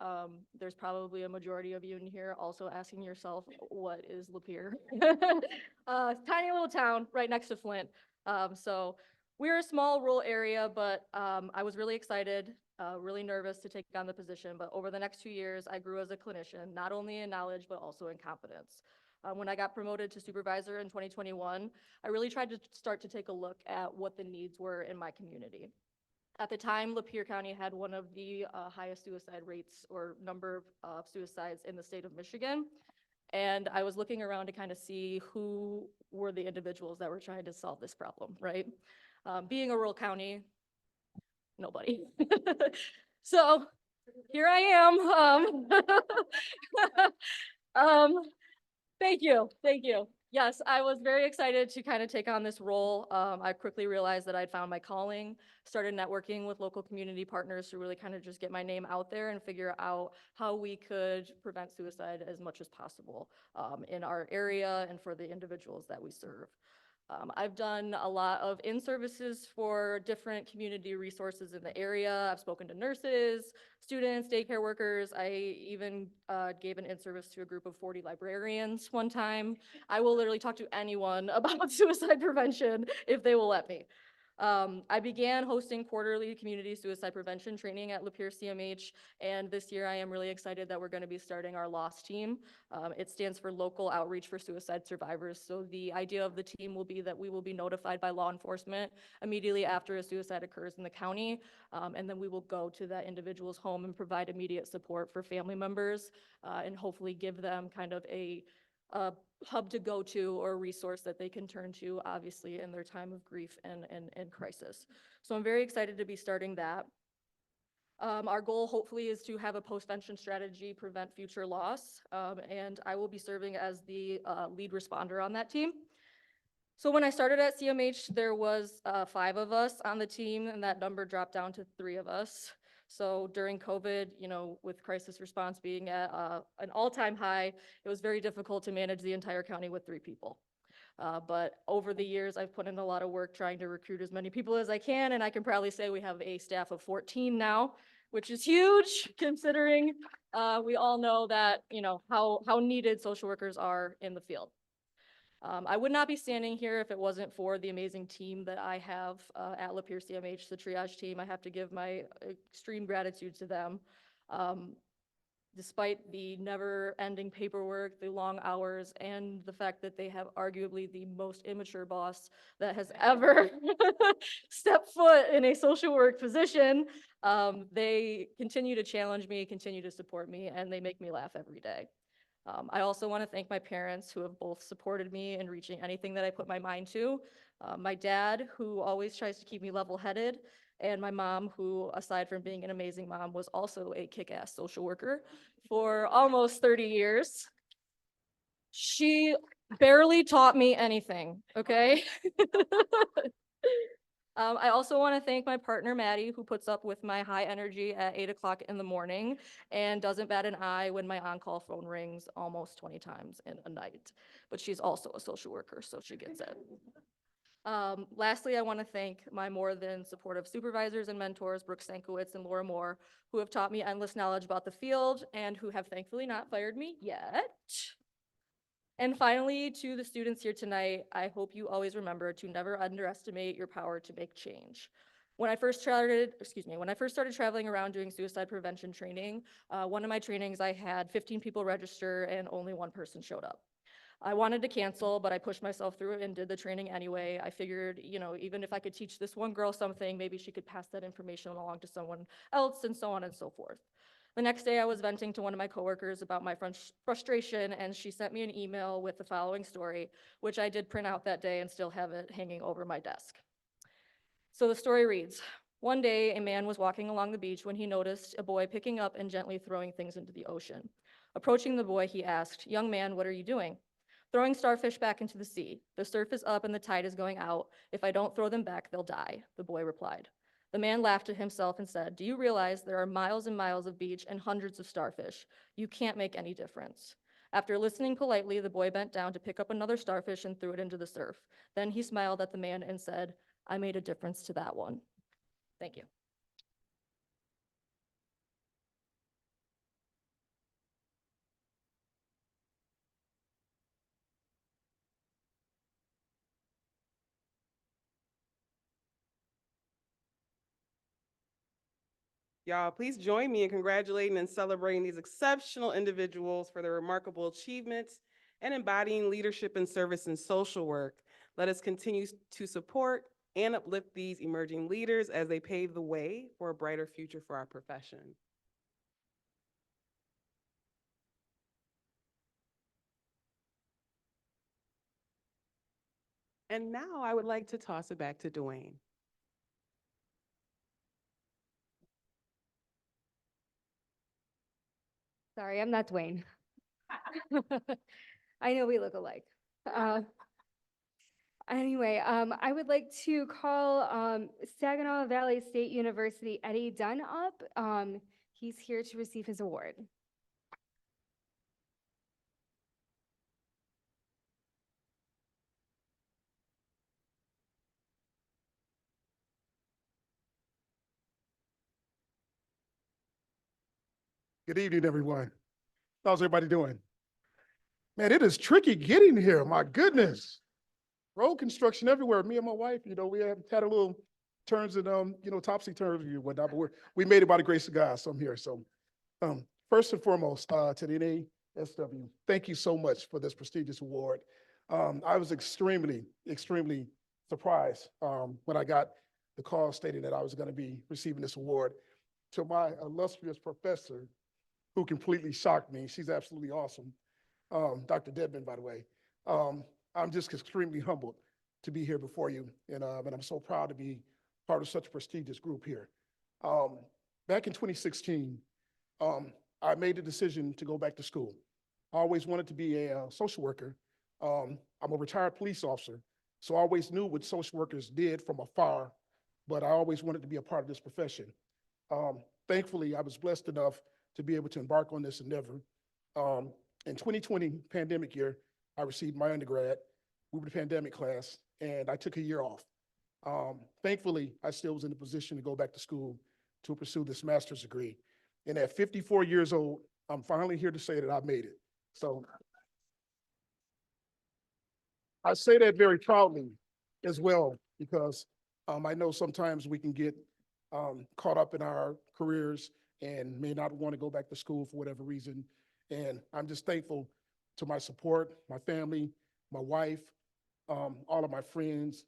S19: There's probably a majority of you in here also asking yourself, what is Lapeer? Tiny little town right next to Flint. So we're a small rural area, but I was really excited, really nervous to take on the position. But over the next 2 years, I grew as a clinician, not only in knowledge, but also in competence. When I got promoted to supervisor in 2021, I really tried to start to take a look at what the needs were in my community. At the time, Lapeer County had one of the highest suicide rates or number of suicides in the state of Michigan. And I was looking around to kind of see who were the individuals that were trying to solve this problem, right? Being a rural county, nobody. So here I am. Thank you. Yes, I was very excited to kind of take on this role. I quickly realized that I'd found my calling, started networking with local community partners to really kind of just get my name out there and figure out how we could prevent suicide as much as possible in our area and for the individuals that we serve. I've done a lot of in-services for different community resources in the area. I've spoken to nurses, students, daycare workers. I even gave an in-service to a group of 40 librarians one time. I will literally talk to anyone about suicide prevention if they will let me. I began hosting quarterly community suicide prevention training at Lapeer CMH, and this year I am really excited that we're going to be starting our LOSS team. It stands for Local Outreach for Suicide Survivors. So the idea of the team will be that we will be notified by law enforcement immediately after a suicide occurs in the county, and then we will go to that individual's home and provide immediate support for family members, and hopefully give them kind of a hub to go to or a resource that they can turn to, obviously, in their time of grief and crisis. So I'm very excited to be starting that. Our goal, hopefully, is to have a postvention strategy, prevent future loss, and I will be serving as the lead responder on that team. So when I started at CMH, there was 5 of us on the team, and that number dropped down to 3 of us. So during COVID, with crisis response being at an all-time high, it was very difficult to manage the entire county with 3 people. But over the years, I've put in a lot of work trying to recruit as many people as I can, and I can proudly say we have a staff of 14 now, which is huge considering we all know that, how needed social workers are in the field. I would not be standing here if it wasn't for the amazing team that I have at Lapeer CMH, the triage team. I have to give my extreme gratitude to them. despite the never-ending paperwork, the long hours, and the fact that they have arguably the most immature boss that has ever stepped foot in a social work position, they continue to challenge me, continue to support me, and they make me laugh every day. I also want to thank my parents who have both supported me in reaching anything that I put my mind to. My dad, who always tries to keep me level-headed, and my mom, who, aside from being an amazing mom, was also a kick-ass social worker for almost 30 years. She barely taught me anything, okay? I also want to thank my partner, Maddie, who puts up with my high energy at 8 o'clock in the morning and doesn't bat an eye when my on-call phone rings almost 20 times in a night. But she's also a social worker, so she gets it. Lastly, I want to thank my more than supportive supervisors and mentors, Brooke Stankiewicz and Laura Moore, who have taught me endless knowledge about the field and who have thankfully not fired me yet. And finally, to the students here tonight, I hope you always remember to never underestimate your power to make change. When I first started traveling around doing suicide prevention training, one of my trainings I had 15 people register and only one person showed up. I wanted to cancel, but I pushed myself through it and did the training anyway. I figured, even if I could teach this one girl something, maybe she could pass that information along to someone else, and so on and so forth. The next day, I was venting to one of my coworkers about my frustration, and she sent me an email with the following story, which I did print out that day and still have it hanging over my desk. So the story reads, one day, a man was walking along the beach when he noticed a boy picking up and gently throwing things into the ocean. Approaching the boy, he asked, "Young man, what are you doing?" "Throwing starfish back into the sea. The surf is up and the tide is going out. If I don't throw them back, they'll die," the boy replied. The man laughed at himself and said, "Do you realize there are miles and miles of beach and hundreds of starfish? You can't make any difference." After listening politely, the boy bent down to pick up another starfish and threw it into the surf. Then he smiled at the man and said, "I made a difference to that one." Thank you.
S20: Y'all, please join me in congratulating and celebrating these exceptional individuals for their remarkable achievements and embodying leadership and service in social work. Let us continue to support and uplift these emerging leaders as they pave the way for a brighter future for our profession. And now I would like to toss it back to Dwayne.
S6: Sorry, I'm not Dwayne. I know we look alike. Anyway, I would like to call Saginaw Valley State University Eddie Dunn up. He's here to receive his award.
S21: Good evening, everyone. How's everybody doing? Man, it is tricky getting here. My goodness. Road construction everywhere. Me and my wife, we had a little turns and, topsy-turvy and whatnot, but we made it by the grace of God, so I'm here. So first and foremost, to the NASW, thank you so much for this prestigious award. I was extremely surprised when I got the call stating that I was going to be receiving this award. To my illustrious professor, who completely shocked me. She's absolutely awesome. Dr. Dedman, by the way. I'm just extremely humbled to be here before you, and I'm so proud to be part of such a prestigious group here. Back in 2016, I made the decision to go back to school. I always wanted to be a social worker. I'm a retired police officer, so I always knew what social workers did from afar, but I always wanted to be a part of this profession. Thankfully, I was blessed enough to be able to embark on this endeavor. In 2020, pandemic year, I received my undergrad. We were the pandemic class, and I took a year off. Thankfully, I still was in a position to go back to school to pursue this master's degree. And at 54 years old, I'm finally here to say that I made it. So I say that very proudly as well, because I know sometimes we can get caught up in our careers and may not want to go back to school for whatever reason. And I'm just thankful to my support, my family, my wife, all of my friends,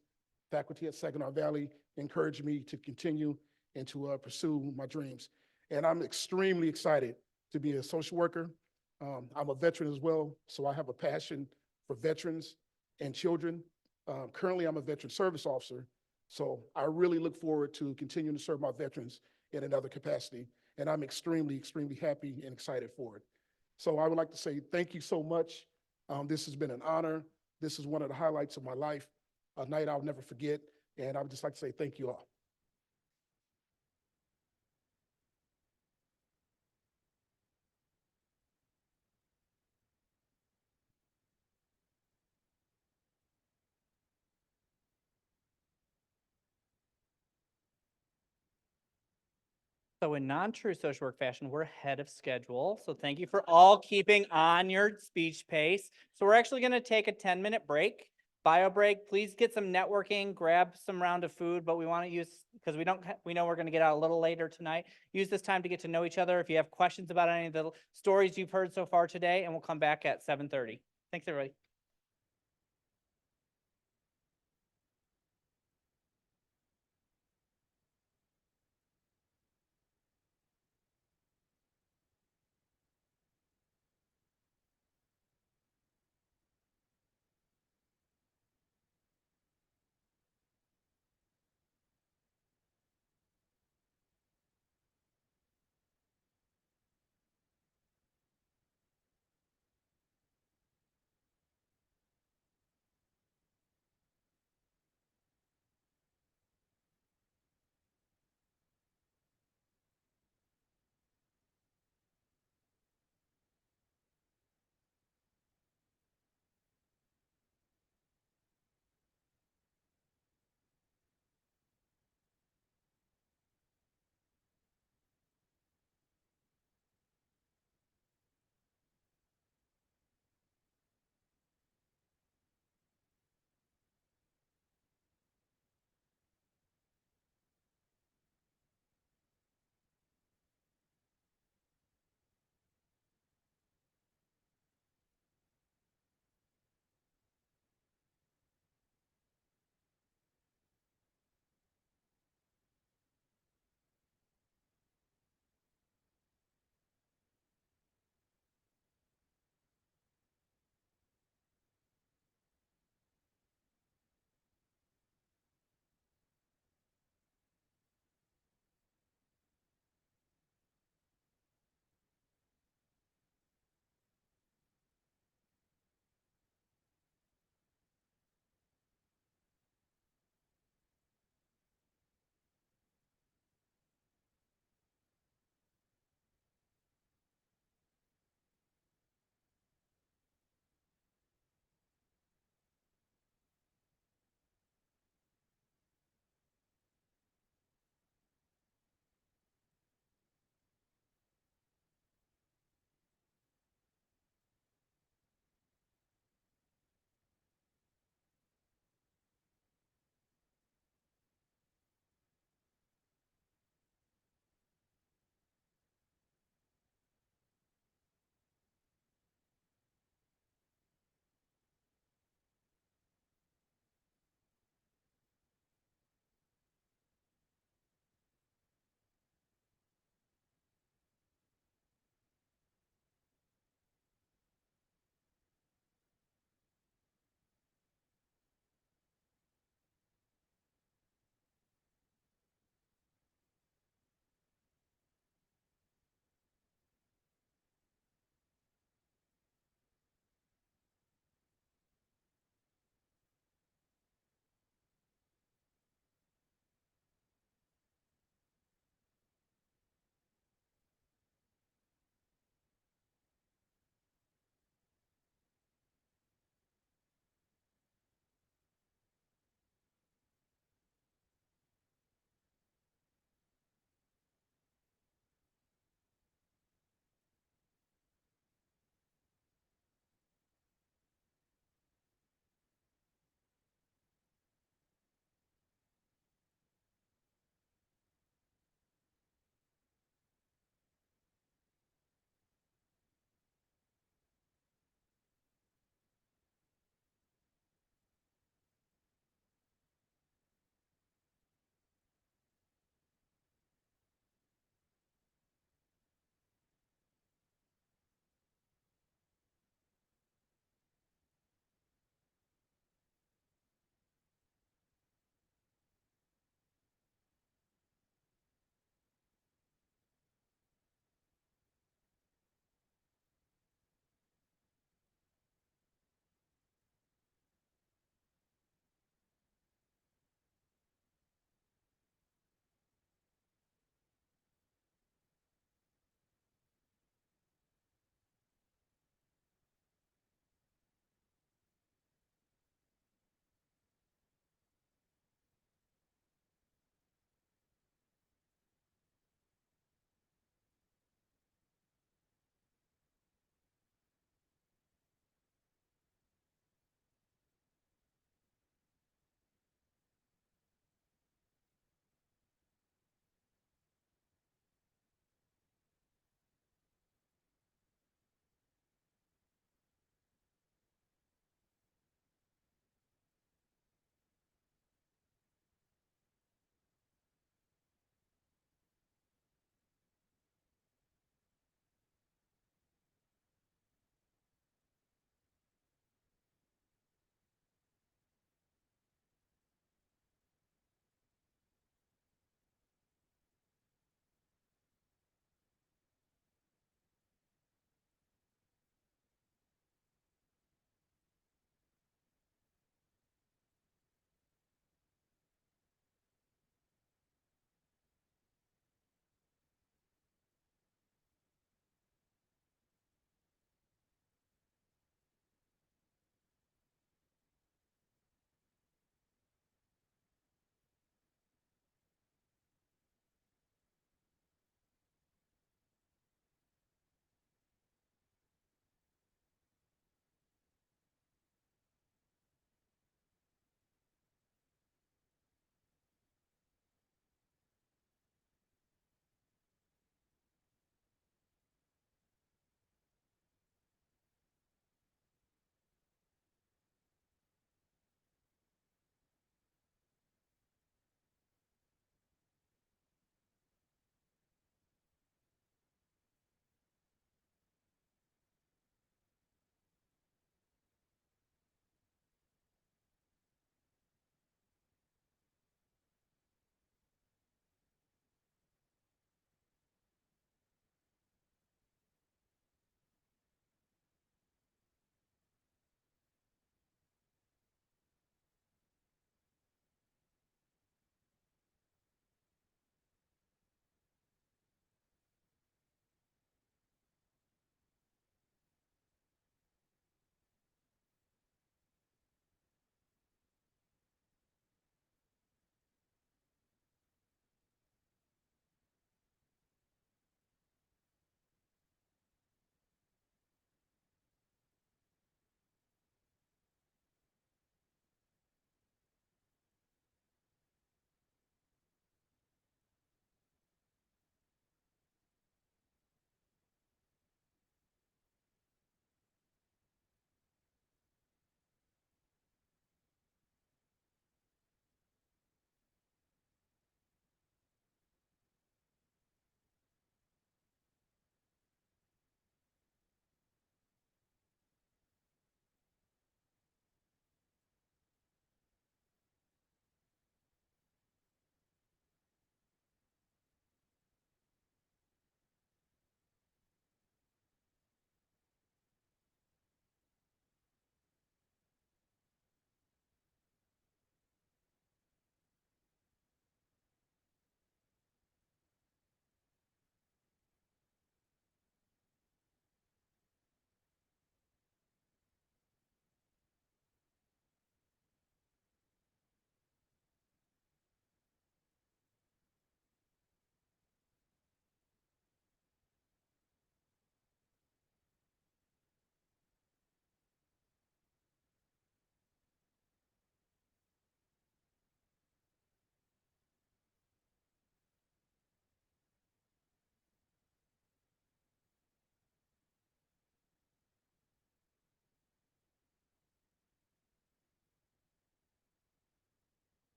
S21: faculty at Saginaw Valley encouraged me to continue and to pursue my dreams. And I'm extremely excited to be a social worker. I'm a veteran as well, so I have a passion for veterans and children. Currently, I'm a veteran service officer, so I really look forward to continuing to serve my veterans in another capacity. And I'm extremely, extremely happy and excited for it. So I would like to say thank you so much. This has been an honor. This is one of the highlights of my life, a night I'll never forget. And I would just like to say thank you all.
S1: So in non-true social work fashion, we're ahead of schedule. So thank you for all keeping on your speech pace. So we're actually going to take a 10-minute break, bio break. Please get some networking, grab some round of food, but we want to use, because we know we're going to get out a little later tonight. Use this time to get to know each other. If you have questions about any of the stories you've heard so far today, and we'll come back at 7:30. Thanks, everybody.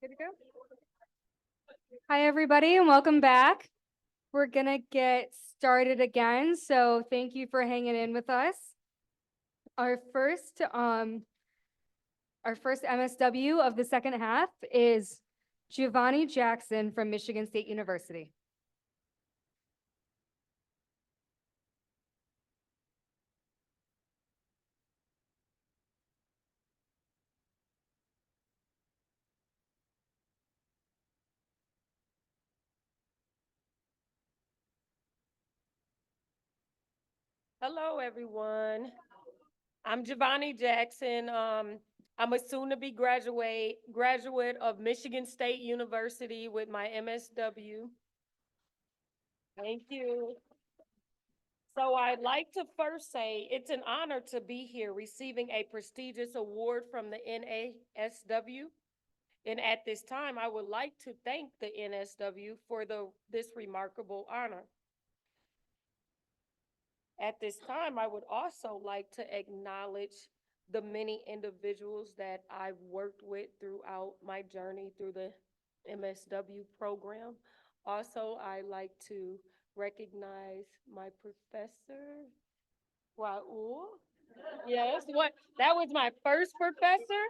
S6: Good to go? Hi, everybody, and welcome back. We're gonna get started again, so thank you for hanging in with us. Our first MSW of the second half is Giovanni Jackson from Michigan State University.
S2: Hello, everyone. I'm Giovanni Jackson. I'm a soon-to-be graduate of Michigan State University with my MSW. Thank you. So I'd like to first say it's an honor to be here receiving a prestigious award from the NASW. And at this time, I would like to thank the NSW for this remarkable honor. At this time, I would also like to acknowledge the many individuals that I've worked with throughout my journey through the MSW program. Also, I like to recognize my professor, Raul. Yes, that was my first professor,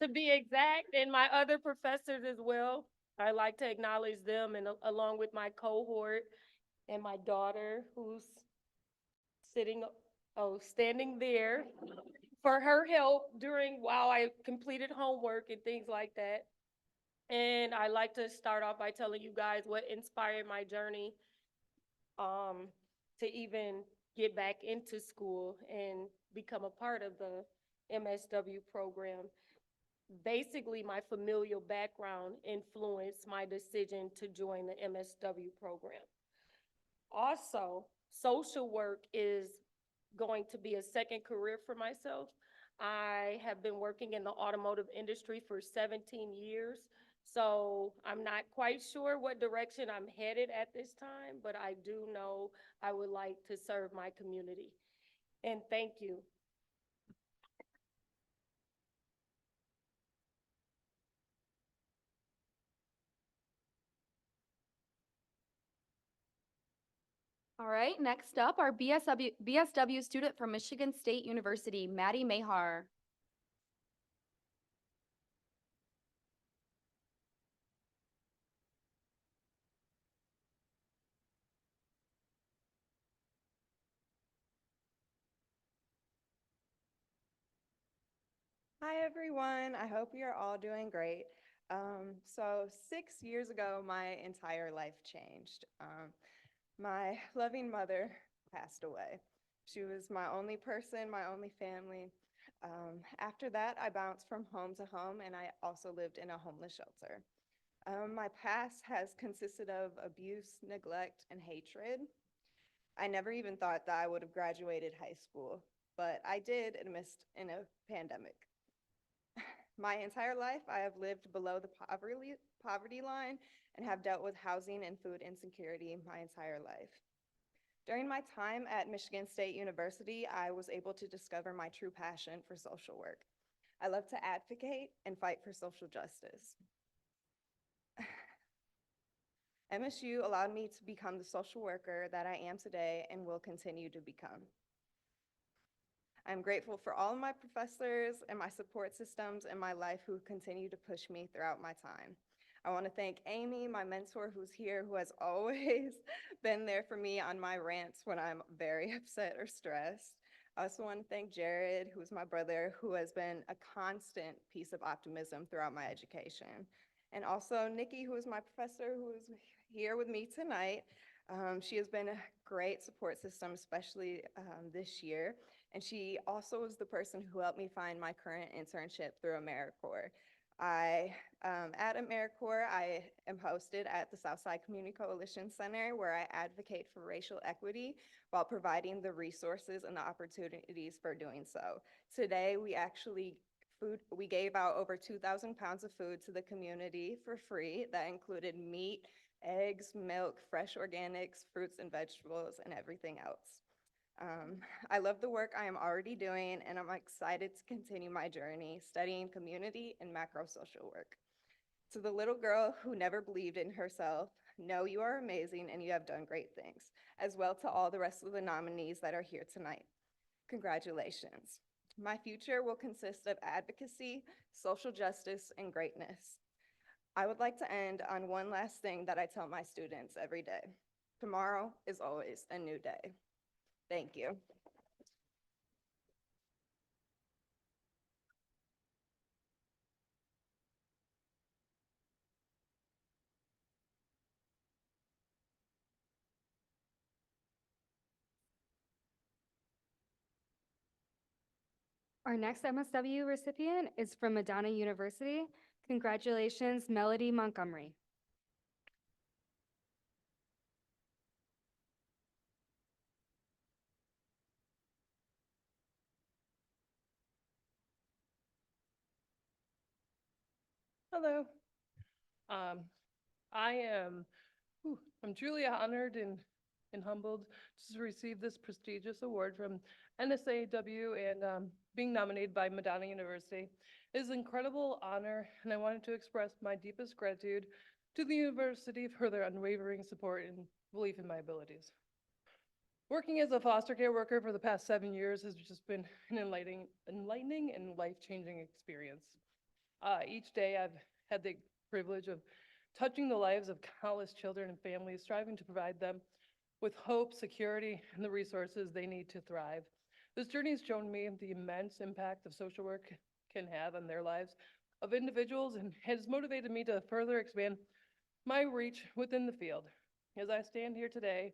S2: to be exact, and my other professors as well. I like to acknowledge them, and along with my cohort and my daughter, who's standing there, for her help while I completed homework and things like that. And I like to start off by telling you guys what inspired my journey to even get back into school and become a part of the MSW program. Basically, my familial background influenced my decision to join the MSW program. Also, social work is going to be a second career for myself. I have been working in the automotive industry for 17 years, so I'm not quite sure what direction I'm headed at this time, but I do know I would like to serve my community. And thank you.
S3: All right, next up, our BSW student from Michigan State University, Maddie Mahar.
S22: Hi, everyone. I hope you're all doing great. So 6 years ago, my entire life changed. My loving mother passed away. She was my only person, my only family. After that, I bounced from home to home, and I also lived in a homeless shelter. My past has consisted of abuse, neglect, and hatred. I never even thought that I would have graduated high school, but I did amidst in a pandemic. My entire life, I have lived below the poverty line and have dealt with housing and food insecurity my entire life. During my time at Michigan State University, I was able to discover my true passion for social work. I love to advocate and fight for social justice. MSU allowed me to become the social worker that I am today and will continue to become. I'm grateful for all of my professors and my support systems in my life who continue to push me throughout my time. I want to thank Amy, my mentor who's here, who has always been there for me on my rants when I'm very upset or stressed. I also want to thank Jared, who's my brother, who has been a constant piece of optimism throughout my education. And also Nikki, who is my professor, who is here with me tonight. She has been a great support system, especially this year. And she also was the person who helped me find my current internship through AmeriCorps. At AmeriCorps, I am hosted at the Southside Community Coalition Center, where I advocate for racial equity while providing the resources and the opportunities for doing so. Today, we gave out over 2,000 pounds of food to the community for free. That included meat, eggs, milk, fresh organics, fruits and vegetables, and everything else. I love the work I am already doing, and I'm excited to continue my journey studying community and macro social work. To the little girl who never believed in herself, know you are amazing and you have done great things, as well to all the rest of the nominees that are here tonight. Congratulations. My future will consist of advocacy, social justice, and greatness. I would like to end on one last thing that I tell my students every day. Tomorrow is always a new day. Thank you.
S6: Our next MSW recipient is from Madonna University. Congratulations, Melody Montgomery.
S4: Hello. I'm truly honored and humbled to receive this prestigious award from NSAW and being nominated by Madonna University. It is an incredible honor, and I wanted to express my deepest gratitude to the university for their unwavering support and belief in my abilities. Working as a foster care worker for the past 7 years has just been an enlightening and life-changing experience. Each day I've had the privilege of touching the lives of countless children and families, striving to provide them with hope, security, and the resources they need to thrive. This journey has shown me the immense impact of social work can have on their lives of individuals and has motivated me to further expand my reach within the field. As I stand here today,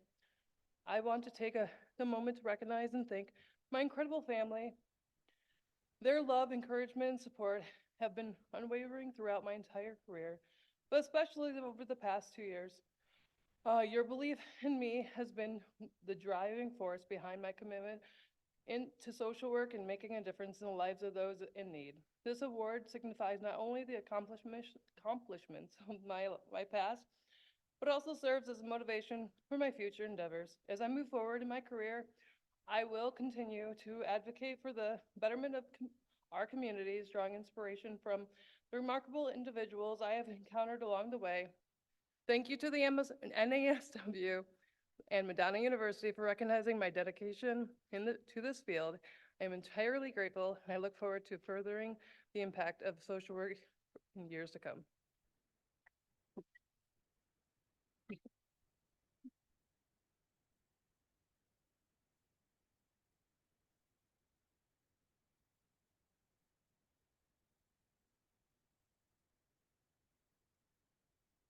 S4: I want to take the moment to recognize and thank my incredible family. Their love, encouragement, and support have been unwavering throughout my entire career, but especially over the past 2 years. Your belief in me has been the driving force behind my commitment to social work and making a difference in the lives of those in need. This award signifies not only the accomplishments of my past, but also serves as a motivation for my future endeavors. As I move forward in my career, I will continue to advocate for the betterment of our communities, drawing inspiration from the remarkable individuals I have encountered along the way. Thank you to the NASW and Madonna University for recognizing my dedication to this field. I am entirely grateful, and I look forward to furthering the impact of social work in years to come.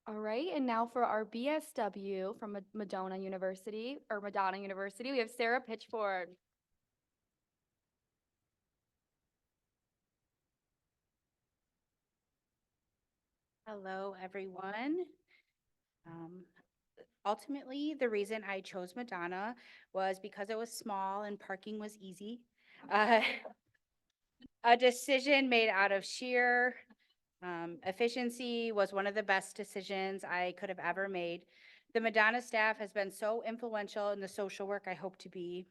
S3: All right, and now for our BSW from Madonna University, we have Sarah Pitchford.
S5: Hello, everyone. Ultimately, the reason I chose Madonna was because it was small and parking was easy. A decision made out of sheer efficiency was one of the best decisions I could have ever made. The Madonna staff has been so influential in the social work I hope to be.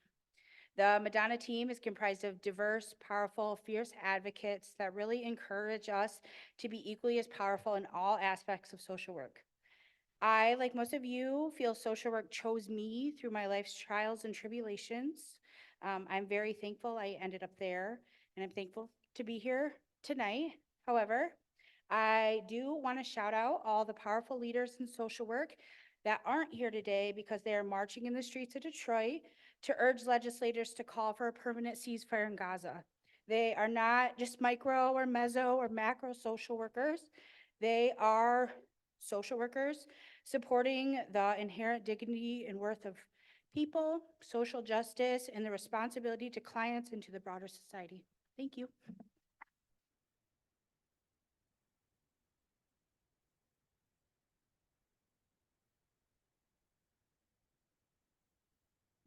S5: The Madonna team is comprised of diverse, powerful, fierce advocates that really encourage us to be equally as powerful in all aspects of social work. I, like most of you, feel social work chose me through my life's trials and tribulations. I'm very thankful I ended up there, and I'm thankful to be here tonight. However, I do want to shout out all the powerful leaders in social work that aren't here today because they are marching in the streets of Detroit to urge legislators to call for a permanent ceasefire in Gaza. They are not just micro or meso or macro social workers. They are social workers supporting the inherent dignity and worth of people, social justice, and the responsibility to clients and to the broader society. Thank you.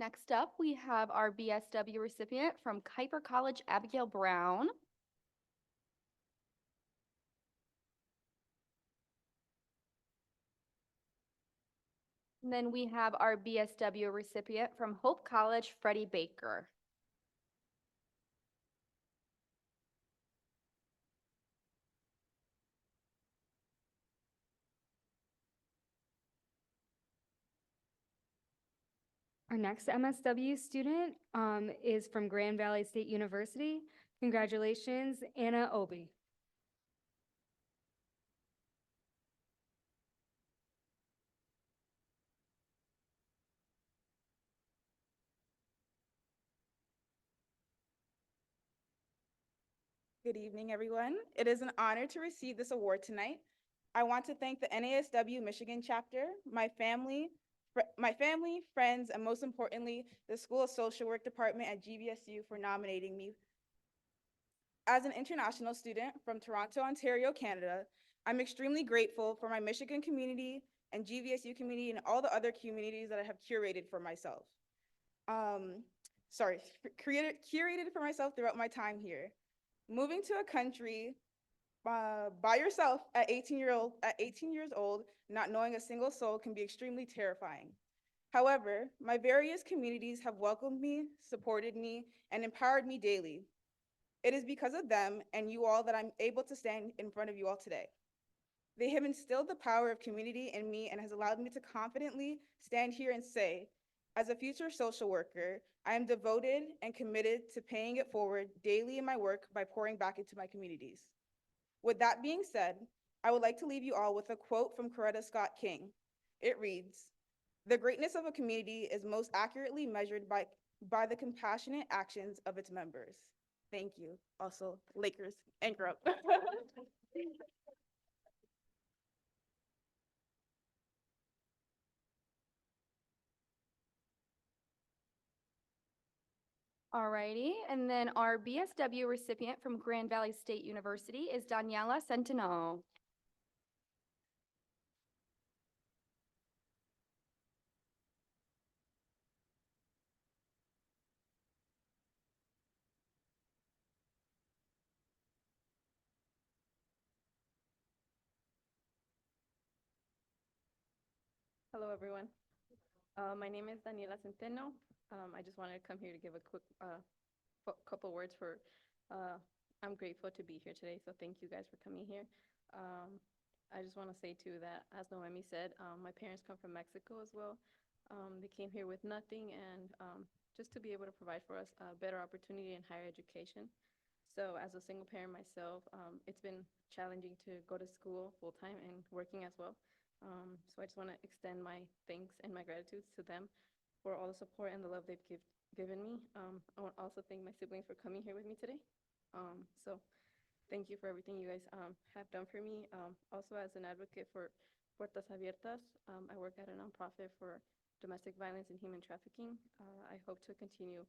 S3: Next up, we have our BSW recipient from Kuiper College, Abigail Brown. And then we have our BSW recipient from Hope College, Freddie Baker.
S6: Our next MSW student is from Grand Valley State University. Congratulations, Anna Obi.
S7: Good evening, everyone. It is an honor to receive this award tonight. I want to thank the NASW-Michigan chapter, my family, friends, and most importantly, the School of Social Work Department at GVSU for nominating me. As an international student from Toronto, Ontario, Canada, I'm extremely grateful for my Michigan community and GVSU community and all the other communities that I have curated for myself. Curated for myself throughout my time here. Moving to a country by yourself at 18 years old, not knowing a single soul can be extremely terrifying. However, my various communities have welcomed me, supported me, and empowered me daily. It is because of them and you all that I'm able to stand in front of you all today. They have instilled the power of community in me and has allowed me to confidently stand here and say, as a future social worker, I am devoted and committed to paying it forward daily in my work by pouring back into my communities. With that being said, I would like to leave you all with a quote from Coretta Scott King. It reads, "The greatness of a community is most accurately measured by the compassionate actions of its members." Thank you. Also, Lakers, anchor up.
S3: Alrighty, and then our BSW recipient from Grand Valley State University is Daniela Centeno.
S8: Hello, everyone. My name is Daniela Centeno. I just wanted to come here to give a quick couple words for, I'm grateful to be here today, so thank you guys for coming here. I just want to say too that, as Noemi said, my parents come from Mexico as well. They came here with nothing and just to be able to provide for us a better opportunity in higher education. So as a single parent myself, it's been challenging to go to school full-time and working as well. So I just want to extend my thanks and my gratitude to them for all the support and the love they've given me. I want to also thank my siblings for coming here with me today. So thank you for everything you guys have done for me. Also, as an advocate for Puertas Abiertas, I work at a nonprofit for domestic violence and human trafficking. I hope to continue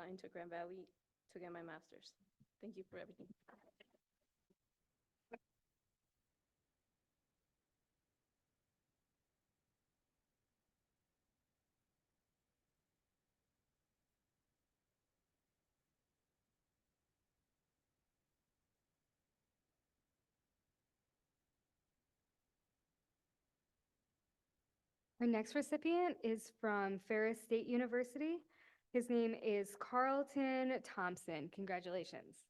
S8: into Grand Valley to get my master's. Thank you for everything.
S6: Our next recipient is from Ferris State University. His name is Carlton Thompson. Congratulations.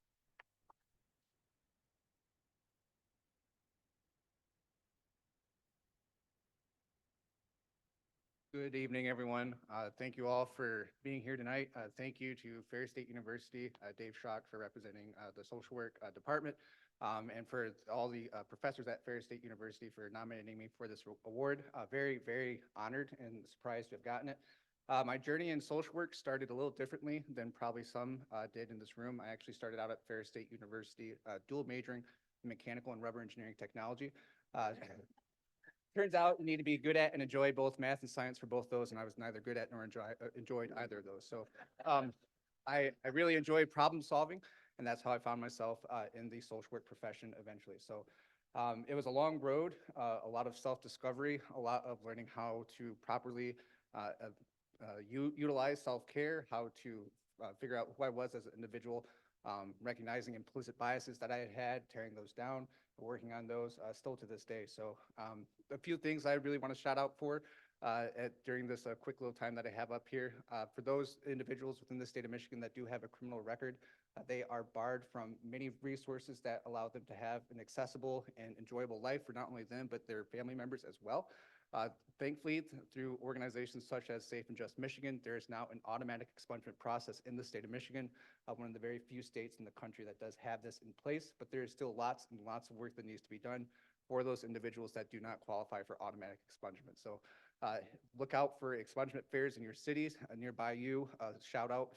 S23: Good evening, everyone. Thank you all for being here tonight. Thank you to Ferris State University, Dave Schrock for representing the social work department, and for all the professors at Ferris State University for nominating me for this award. Very, very honored and surprised to have gotten it. My journey in social work started a little differently than probably some did in this room. I actually started out at Ferris State University, dual majoring in mechanical and rubber engineering technology. Turns out you need to be good at and enjoy both math and science for both those, and I was neither good at nor enjoyed either of those. So I really enjoy problem solving, and that's how I found myself in the social work profession eventually. So it was a long road, a lot of self-discovery, a lot of learning how to properly utilize self-care, how to figure out who I was as an individual, recognizing implicit biases that I had, tearing those down, working on those still to this day. So a few things I really want to shout out for during this quick little time that I have up here. For those individuals within the state of Michigan that do have a criminal record, they are barred from many resources that allow them to have an accessible and enjoyable life for not only them, but their family members as well. Thankfully, through organizations such as Safe and Just Michigan, there is now an automatic expungement process in the state of Michigan, one of the very few states in the country that does have this in place, but there is still lots and lots of work that needs to be done for those individuals that do not qualify for automatic expungement. So look out for expungement fairs in your cities nearby you. Shout out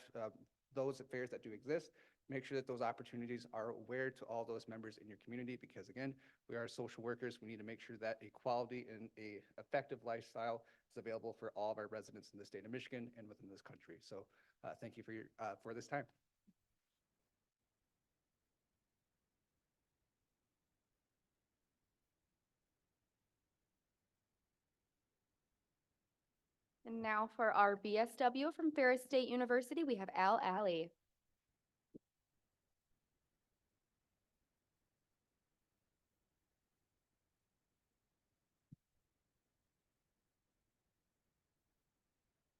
S23: those fairs that do exist. Make sure that those opportunities are aware to all those members in your community, because again, we are social workers. We need to make sure that a quality and a effective lifestyle is available for all of our residents in the state of Michigan and within this country. So thank you for this time.
S3: And now for our BSW from Ferris State University, we have Al Alley.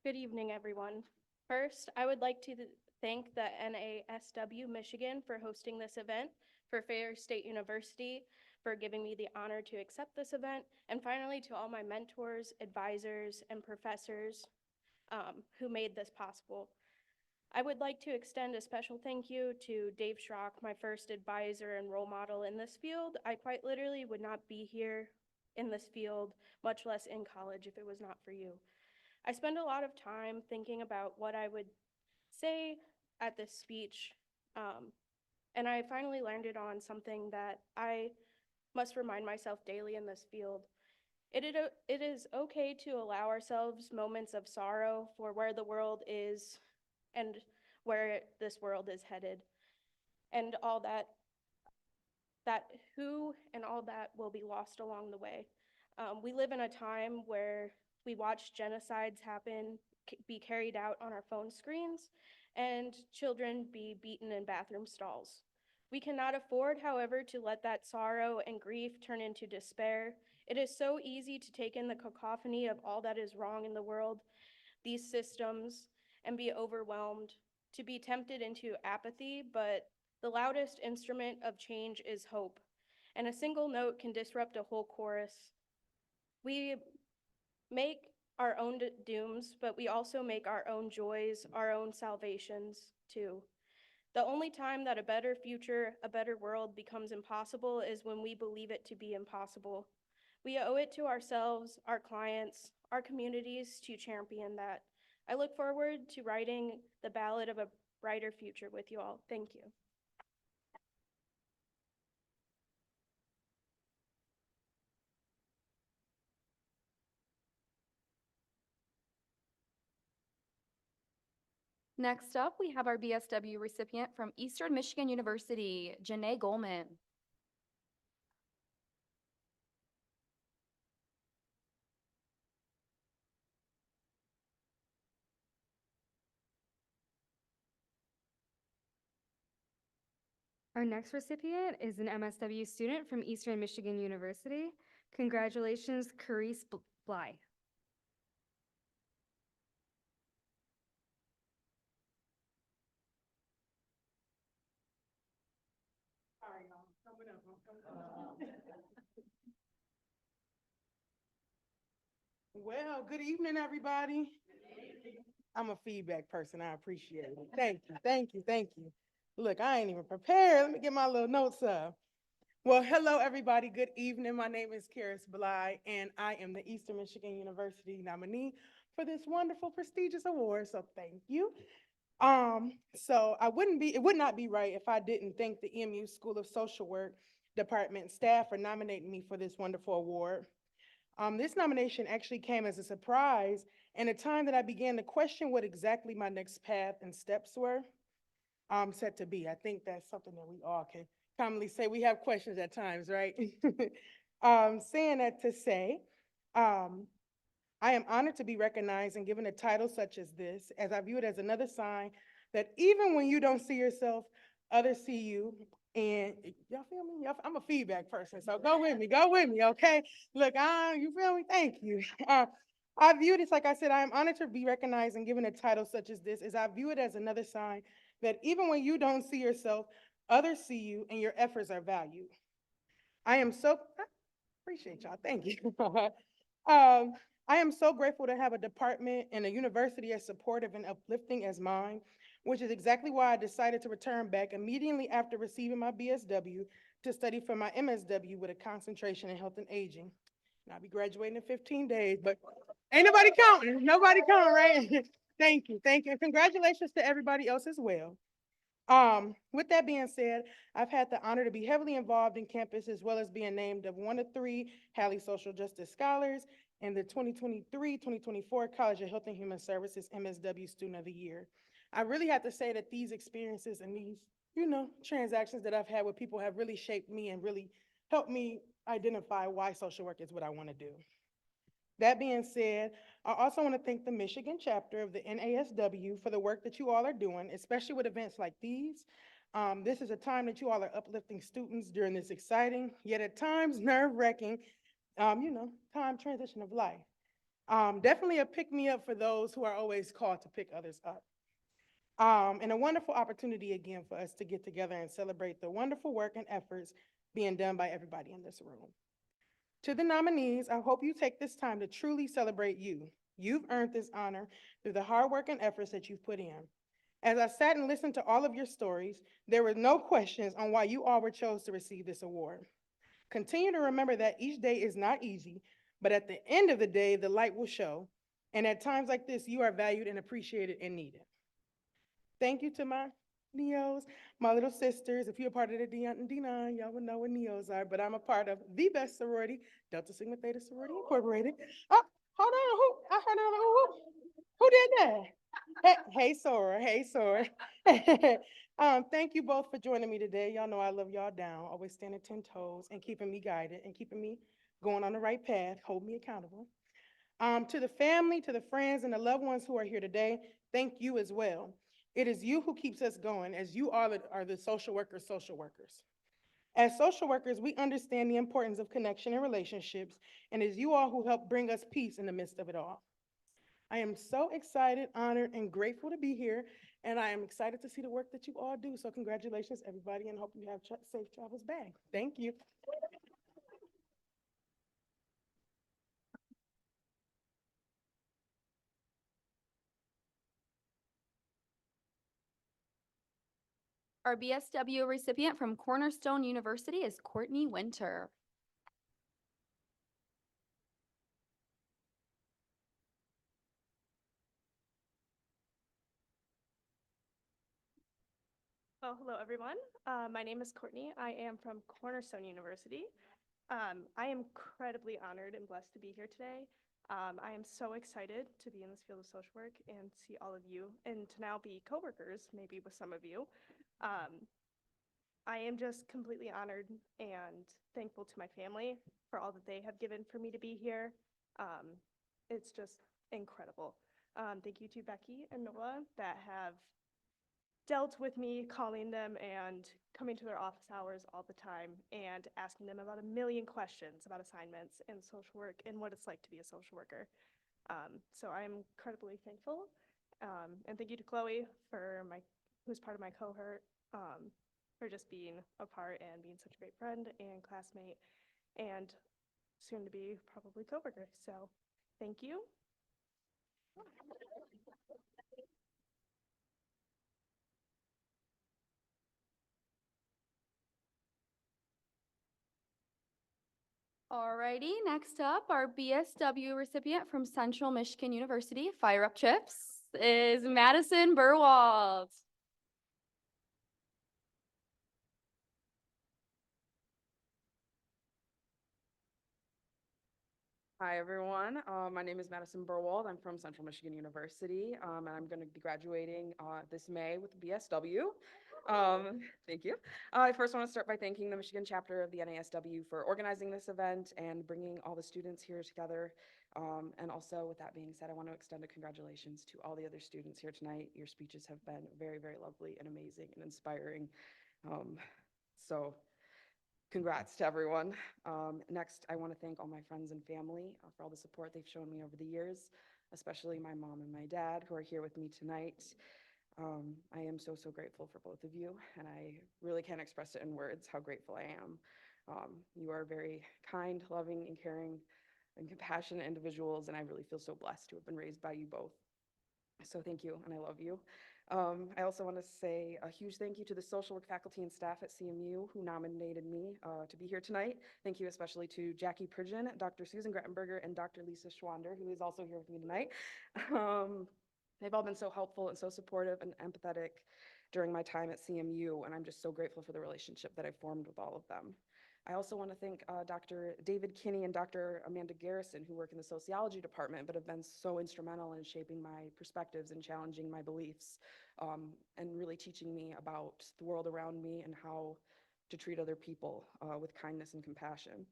S9: Good evening, everyone. First, I would like to thank the NASW-Michigan for hosting this event, for Ferris State University for giving me the honor to accept this event, and finally to all my mentors, advisors, and professors who made this possible. I would like to extend a special thank you to Dave Schrock, my first advisor and role model in this field. I quite literally would not be here in this field, much less in college, if it was not for you. I spend a lot of time thinking about what I would say at this speech, and I finally landed on something that I must remind myself daily in this field. It is okay to allow ourselves moments of sorrow for where the world is and where this world is headed, and all that who and all that will be lost along the way. We live in a time where we watch genocides happen, be carried out on our phone screens, and children be beaten in bathroom stalls. We cannot afford, however, to let that sorrow and grief turn into despair. It is so easy to take in the cacophony of all that is wrong in the world, these systems, and be overwhelmed, to be tempted into apathy, but the loudest instrument of change is hope, and a single note can disrupt a whole chorus. We make our own dooms, but we also make our own joys, our own salvations too. The only time that a better future, a better world becomes impossible is when we believe it to be impossible. We owe it to ourselves, our clients, our communities to champion that. I look forward to writing the ballad of a brighter future with you all. Thank you.
S3: Next up, we have our BSW recipient from Eastern Michigan University, Janae Goldman.
S6: Our next recipient is an MSW student from Eastern Michigan University. Congratulations, Carice Bly.
S10: Well, good evening, everybody. I'm a feedback person. I appreciate it. Thank you, thank you, thank you. Look, I ain't even prepared. Let me get my little notes up. Well, hello, everybody. Good evening. My name is Carice Bly, and I am the Eastern Michigan University nominee for this wonderful, prestigious award. So thank you. So it would not be right if I didn't thank the EMU School of Social Work Department staff for nominating me for this wonderful award. This nomination actually came as a surprise and a time that I began to question what exactly my next path and steps were set to be. I think that's something that we all can commonly say. We have questions at times, right? Saying that to say, I am honored to be recognized and given a title such as this, as I view it as another sign that even when you don't see yourself, others see you. And y'all feel me? I'm a feedback person, so go with me, okay? Look, you feel me? Thank you. I view this, like I said, I am honored to be recognized and given a title such as this, as I view it as another sign that even when you don't see yourself, others see you and your efforts are valued. I appreciate y'all, thank you. I am so grateful to have a department and a university as supportive and uplifting as mine, which is exactly why I decided to return back immediately after receiving my BSW to study for my MSW with a concentration in health and aging. And I'll be graduating in 15 days, but ain't nobody counting. Nobody counting, right? Thank you, thank you. And congratulations to everybody else as well. With that being said, I've had the honor to be heavily involved in campus as well as being named of one of three Halley Social Justice Scholars and the 2023-2024 College of Health and Human Services MSW Student of the Year. I really have to say that these experiences and these, transactions that I've had with people have really shaped me and really helped me identify why social work is what I want to do. That being said, I also want to thank the Michigan chapter of the NASW for the work that you all are doing, especially with events like these. This is a time that you all are uplifting students during this exciting, yet at times nerve-wracking, time transition of life. Definitely a pick-me-up for those who are always called to pick others up. And a wonderful opportunity again for us to get together and celebrate the wonderful work and efforts being done by everybody in this room. To the nominees, I hope you take this time to truly celebrate you. You've earned this honor through the hard work and efforts that you've put in. As I sat and listened to all of your stories, there were no questions on why you all were chosen to receive this award. Continue to remember that each day is not easy, but at the end of the day, the light will show. And at times like this, you are valued and appreciated and needed. Thank you to my Neos, my little sisters. If you're a part of the D9, y'all will know what Neos are, but I'm a part of the best sorority, Delta Sigma Theta Sorority Incorporated. Oh, hold on, I heard another who did that? Hey, Sora, hey, Sora. Thank you both for joining me today. Y'all know I love y'all down, always standing 10 toes and keeping me guided and keeping me going on the right path, hold me accountable. To the family, to the friends, and the loved ones who are here today, thank you as well. It is you who keeps us going, as you all are the social workers. As social workers, we understand the importance of connection and relationships, and it's you all who help bring us peace in the midst of it all. I am so excited, honored, and grateful to be here, and I am excited to see the work that you all do. So congratulations, everybody, and hope you have safe travels back. Thank you.
S3: Our BSW recipient from Cornerstone University is Courtney Winter.
S11: Well, hello, everyone. My name is Courtney. I am from Cornerstone University. I am incredibly honored and blessed to be here today. I am so excited to be in this field of social work and see all of you and to now be coworkers, maybe with some of you. I am just completely honored and thankful to my family for all that they have given for me to be here. It's just incredible. Thank you to Becky and Noah that have dealt with me calling them and coming to their office hours all the time and asking them about a million questions about assignments and social work and what it's like to be a social worker. So I'm incredibly thankful. And thank you to Chloe who's part of my cohort, for just being a part and being such a great friend and classmate and soon to be probably coworker. So thank you.
S3: Alrighty, next up, our BSW recipient from Central Michigan University, Fire Up Chips, is Madison Burwald.
S12: Hi, everyone. My name is Madison Burwald. I'm from Central Michigan University, and I'm going to be graduating this May with BSW. Thank you. I first want to start by thanking the Michigan chapter of the NASW for organizing this event and bringing all the students here together. And also, with that being said, I want to extend a congratulations to all the other students here tonight. Your speeches have been very, very lovely and amazing and inspiring. So congrats to everyone. Next, I want to thank all my friends and family for all the support they've shown me over the years, especially my mom and my dad who are here with me tonight. I am so, so grateful for both of you, and I really can't express it in words how grateful I am. You are very kind, loving, and caring and compassionate individuals, and I really feel so blessed to have been raised by you both. So thank you, and I love you. I also want to say a huge thank you to the social work faculty and staff at CMU who nominated me to be here tonight. Thank you especially to Jackie Pridgeon, Dr. Susan Grettenberger, and Dr. Lisa Schwander, who is also here with me tonight. They've all been so helpful and so supportive and empathetic during my time at CMU, and I'm just so grateful for the relationship that I formed with all of them. I also want to thank Dr. David Kinney and Dr. Amanda Garrison, who work in the sociology department, but have been so instrumental in shaping my perspectives and challenging my beliefs, and really teaching me about the world around me and how to treat other people with kindness and compassion.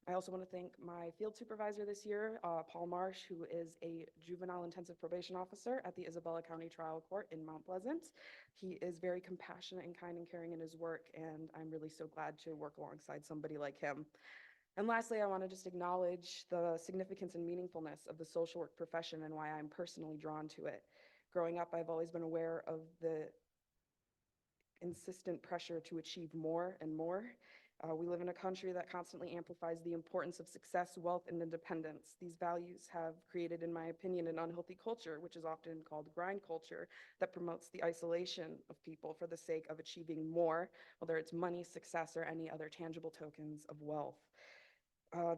S12: I also want to thank my field supervisor this year, Paul Marsh, who is a juvenile intensive probation officer at the Isabella County Trial Court in Mount Pleasant. He is very compassionate and kind and caring in his work, and I'm really so glad to work alongside somebody like him. And lastly, I want to just acknowledge the significance and meaningfulness of the social work profession and why I'm personally drawn to it. Growing up, I've always been aware of the insistent pressure to achieve more and more. We live in a country that constantly amplifies the importance of success, wealth, and independence. These values have created, in my opinion, an unhealthy culture, which is often called grind culture, that promotes the isolation of people for the sake of achieving more, whether it's money, success, or any other tangible tokens of wealth.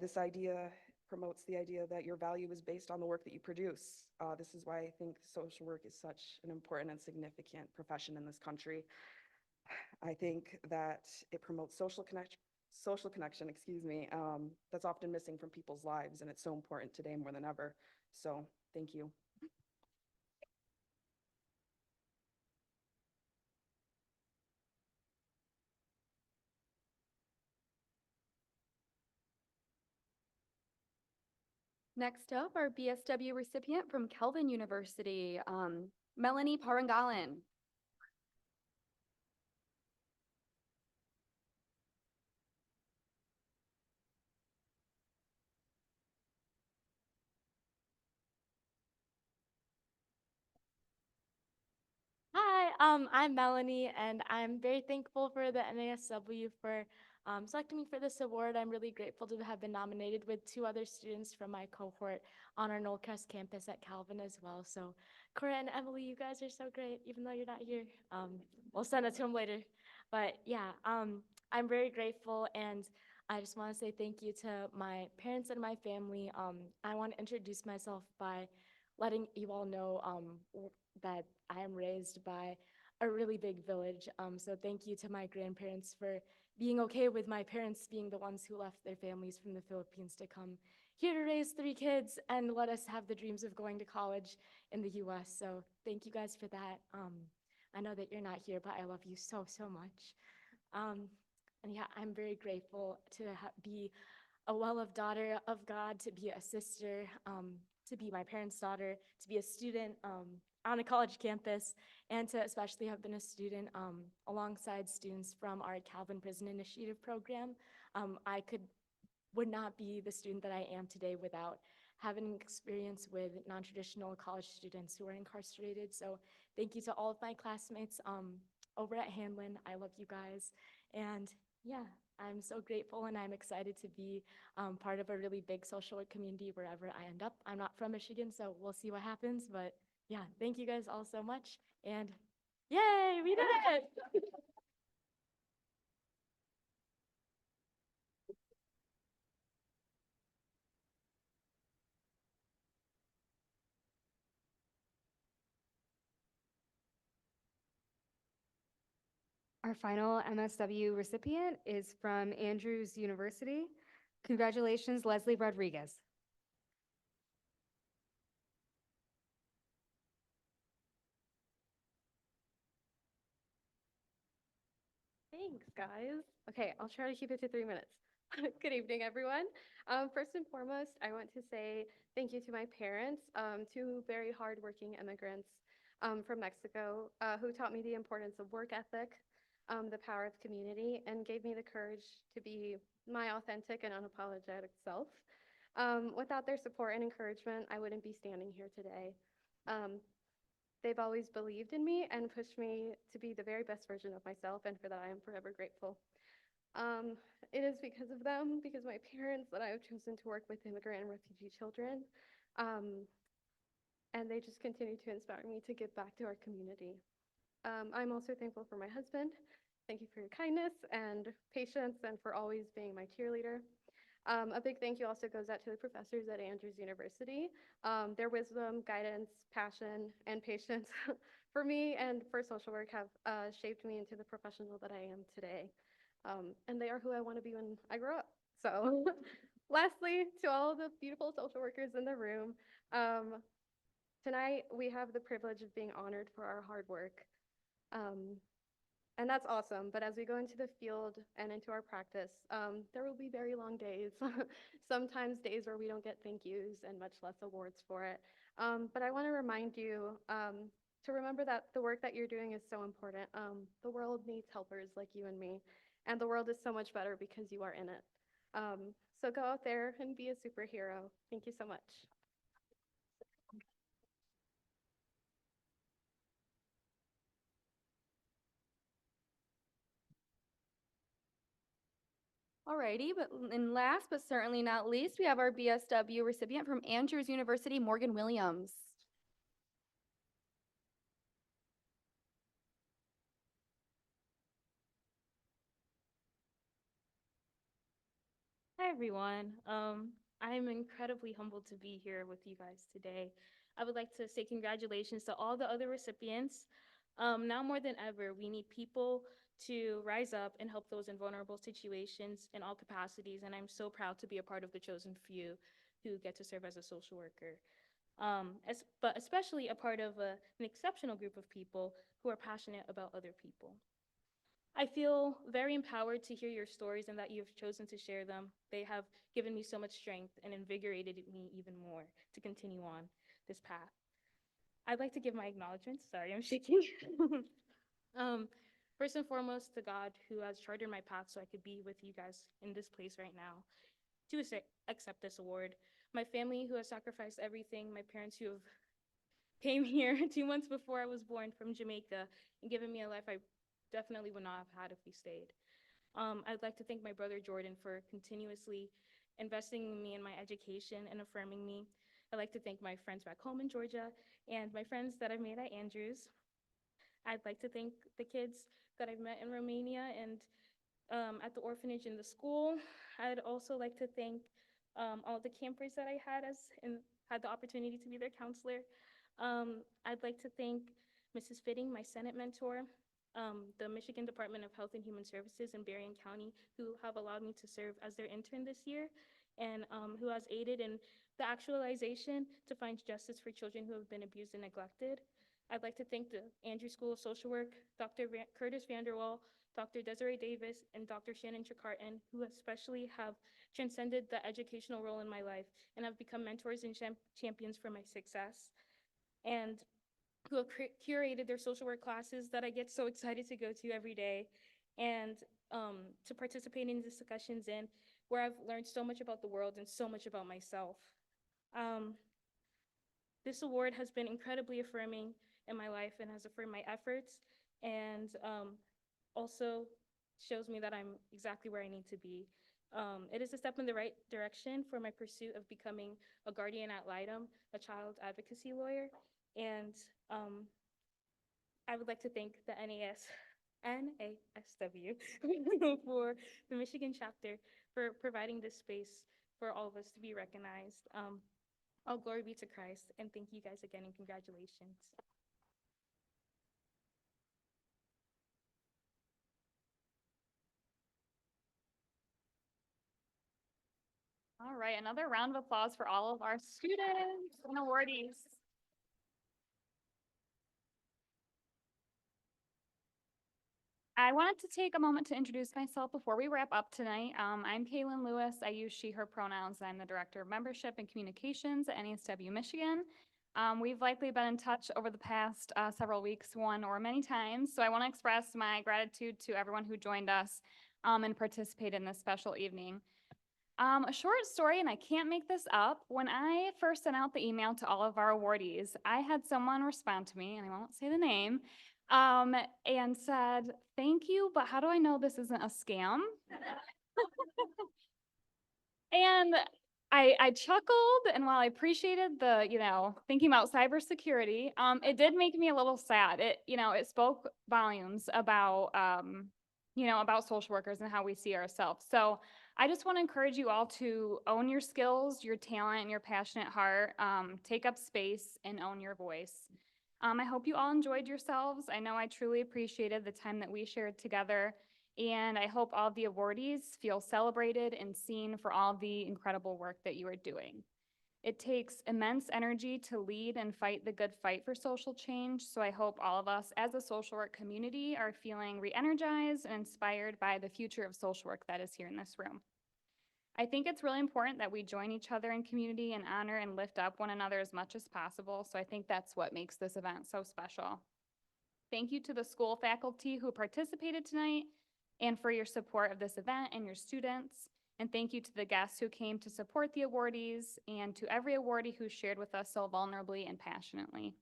S12: This idea promotes the idea that your value is based on the work that you produce. This is why I think social work is such an important and significant profession in this country. I think that it promotes social connection, excuse me, that's often missing from people's lives, and it's so important today more than ever. So, thank you.
S3: Next up, our BSW recipient from Kelvin University, Melanie Parangalan.
S13: Hi, I'm Melanie, and I'm very thankful for the NASW for selecting me for this award. I'm really grateful to have been nominated with two other students from my cohort on our Knollcrest campus at Calvin as well. So, Cora and Emily, you guys are so great, even though you're not here. We'll send it to them later. But yeah, I'm very grateful, and I just want to say thank you to my parents and my family. I want to introduce myself by letting you all know that I am raised by a really big village. So thank you to my grandparents for being okay with my parents being the ones who left their families from the Philippines to come here to raise 3 kids and let us have the dreams of going to college in the US. So thank you guys for that. I know that you're not here, but I love you so, so much. And yeah, I'm very grateful to be a well-loved daughter of God, to be a sister, to be my parents' daughter, to be a student on a college campus, and to especially have been a student alongside students from our Calvin Prison Initiative program. I would not be the student that I am today without having experience with non-traditional college students who are incarcerated. So thank you to all of my classmates over at Hanlon. I love you guys. And yeah, I'm so grateful, and I'm excited to be part of a really big social work community wherever I end up. I'm not from Michigan, so we'll see what happens. But yeah, thank you guys all so much. And yay, we did it!
S6: Our final MSW recipient is from Andrews University. Congratulations, Leslie Rodriguez.
S8: Thanks, guys. Okay, I'll try to keep it to 3 minutes. Good evening, everyone. First and foremost, I want to say thank you to my parents, 2 very hardworking immigrants from Mexico who taught me the importance of work ethic, the power of community, and gave me the courage to be my authentic and unapologetic self. Without their support and encouragement, I wouldn't be standing here today. They've always believed in me and pushed me to be the very best version of myself, and for that I am forever grateful.
S11: It is because of them, because my parents, that I have chosen to work with immigrant and refugee children. And they just continue to inspire me to give back to our community. I'm also thankful for my husband. Thank you for your kindness and patience and for always being my cheerleader. A big thank you also goes out to the professors at Andrews University. Their wisdom, guidance, passion, and patience for me and for social work have shaped me into the professional that I am today. And they are who I want to be when I grow up. So lastly, to all the beautiful social workers in the room, tonight we have the privilege of being honored for our hard work. And that's awesome, but as we go into the field and into our practice, there will be very long days, sometimes days where we don't get thank yous and much less awards for it. But I want to remind you to remember that the work that you're doing is so important. The world needs helpers like you and me, and the world is so much better because you are in it. So go out there and be a superhero. Thank you so much.
S3: Alrighty, and last but certainly not least, we have our BSW recipient from Andrews University, Morgan Williams.
S13: Hi, everyone. I'm incredibly humbled to be here with you guys today. I would like to say congratulations to all the other recipients. Now more than ever, we need people to rise up and help those in vulnerable situations in all capacities, and I'm so proud to be a part of the chosen few who get to serve as a social worker. But especially a part of an exceptional group of people who are passionate about other people. I feel very empowered to hear your stories and that you've chosen to share them. They have given me so much strength and invigorated me even more to continue on this path. I'd like to give my acknowledgments. Sorry, I'm shaking. First and foremost, to God, who has charted my path so I could be with you guys in this place right now to accept this award. My family, who has sacrificed everything. My parents, who have came here 2 months before I was born from Jamaica and given me a life I definitely would not have had if we stayed. I'd like to thank my brother Jordan for continuously investing in me in my education and affirming me. I'd like to thank my friends back home in Georgia and my friends that I've made at Andrews. I'd like to thank the kids that I've met in Romania and at the orphanage in the school. I'd also like to thank all the campers that I had and had the opportunity to be their counselor. I'd like to thank Mrs. Fitting, my Senate mentor, the Michigan Department of Health and Human Services in Berrien County, who have allowed me to serve as their intern this year, and who has aided in the actualization to find justice for children who have been abused and neglected. I'd like to thank the Andrews School of Social Work, Dr. Curtis Vanderwall, Dr. Desiree Davis, and Dr. Shannon Tricarton, who especially have transcended the educational role in my life and have become mentors and champions for my success, and who have curated their social work classes that I get so excited to go to every day, and to participate in discussions in where I've learned so much about the world and so much about myself. This award has been incredibly affirming in my life and has affirmed my efforts, and also shows me that I'm exactly where I need to be. It is a step in the right direction for my pursuit of becoming a guardian ad litem, a child advocacy lawyer, and I would like to thank the NASW for the Michigan chapter for providing this space for all of us to be recognized. All glory be to Christ, and thank you guys again, and congratulations.
S3: All right, another round of applause for all of our students and awardees. I wanted to take a moment to introduce myself before we wrap up tonight. I'm Kaylin Lewis. I use she, her pronouns. I'm the Director of Membership and Communications at NASW-Michigan. We've likely been in touch over the past several weeks, one or many times, so I want to express my gratitude to everyone who joined us and participated in this special evening.
S14: A short story, and I can't make this up. When I first sent out the email to all of our awardees, I had someone respond to me, and I won't say the name, and said, "Thank you, but how do I know this isn't a scam?" And I chuckled, and while I appreciated the, thinking about cybersecurity, it did make me a little sad. It spoke volumes about, about social workers and how we see ourselves. So I just want to encourage you all to own your skills, your talent, and your passionate heart, take up space and own your voice. I hope you all enjoyed yourselves. I know I truly appreciated the time that we shared together. And I hope all of the awardees feel celebrated and seen for all the incredible work that you are doing. It takes immense energy to lead and fight the good fight for social change, so I hope all of us as a social work community are feeling re-energized and inspired by the future of social work that is here in this room. I think it's really important that we join each other in community and honor and lift up one another as much as possible, so I think that's what makes this event so special. Thank you to the school faculty who participated tonight and for your support of this event and your students. And thank you to the guests who came to support the awardees and to every awardee who shared with us so vulnerably and passionately.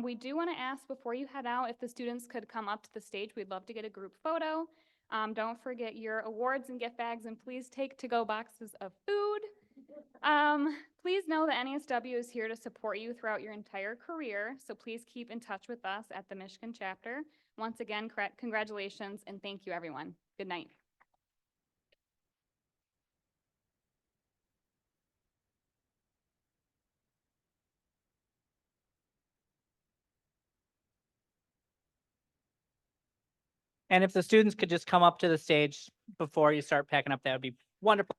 S14: We do want to ask before you head out if the students could come up to the stage. We'd love to get a group photo. Don't forget your awards and gift bags, and please take to-go boxes of food. Please know that NASW is here to support you throughout your entire career, so please keep in touch with us at the Michigan chapter. Once again, congratulations and thank you, everyone. Good night.
S1: And if the students could just come up to the stage before you start packing up, that would be wonderful.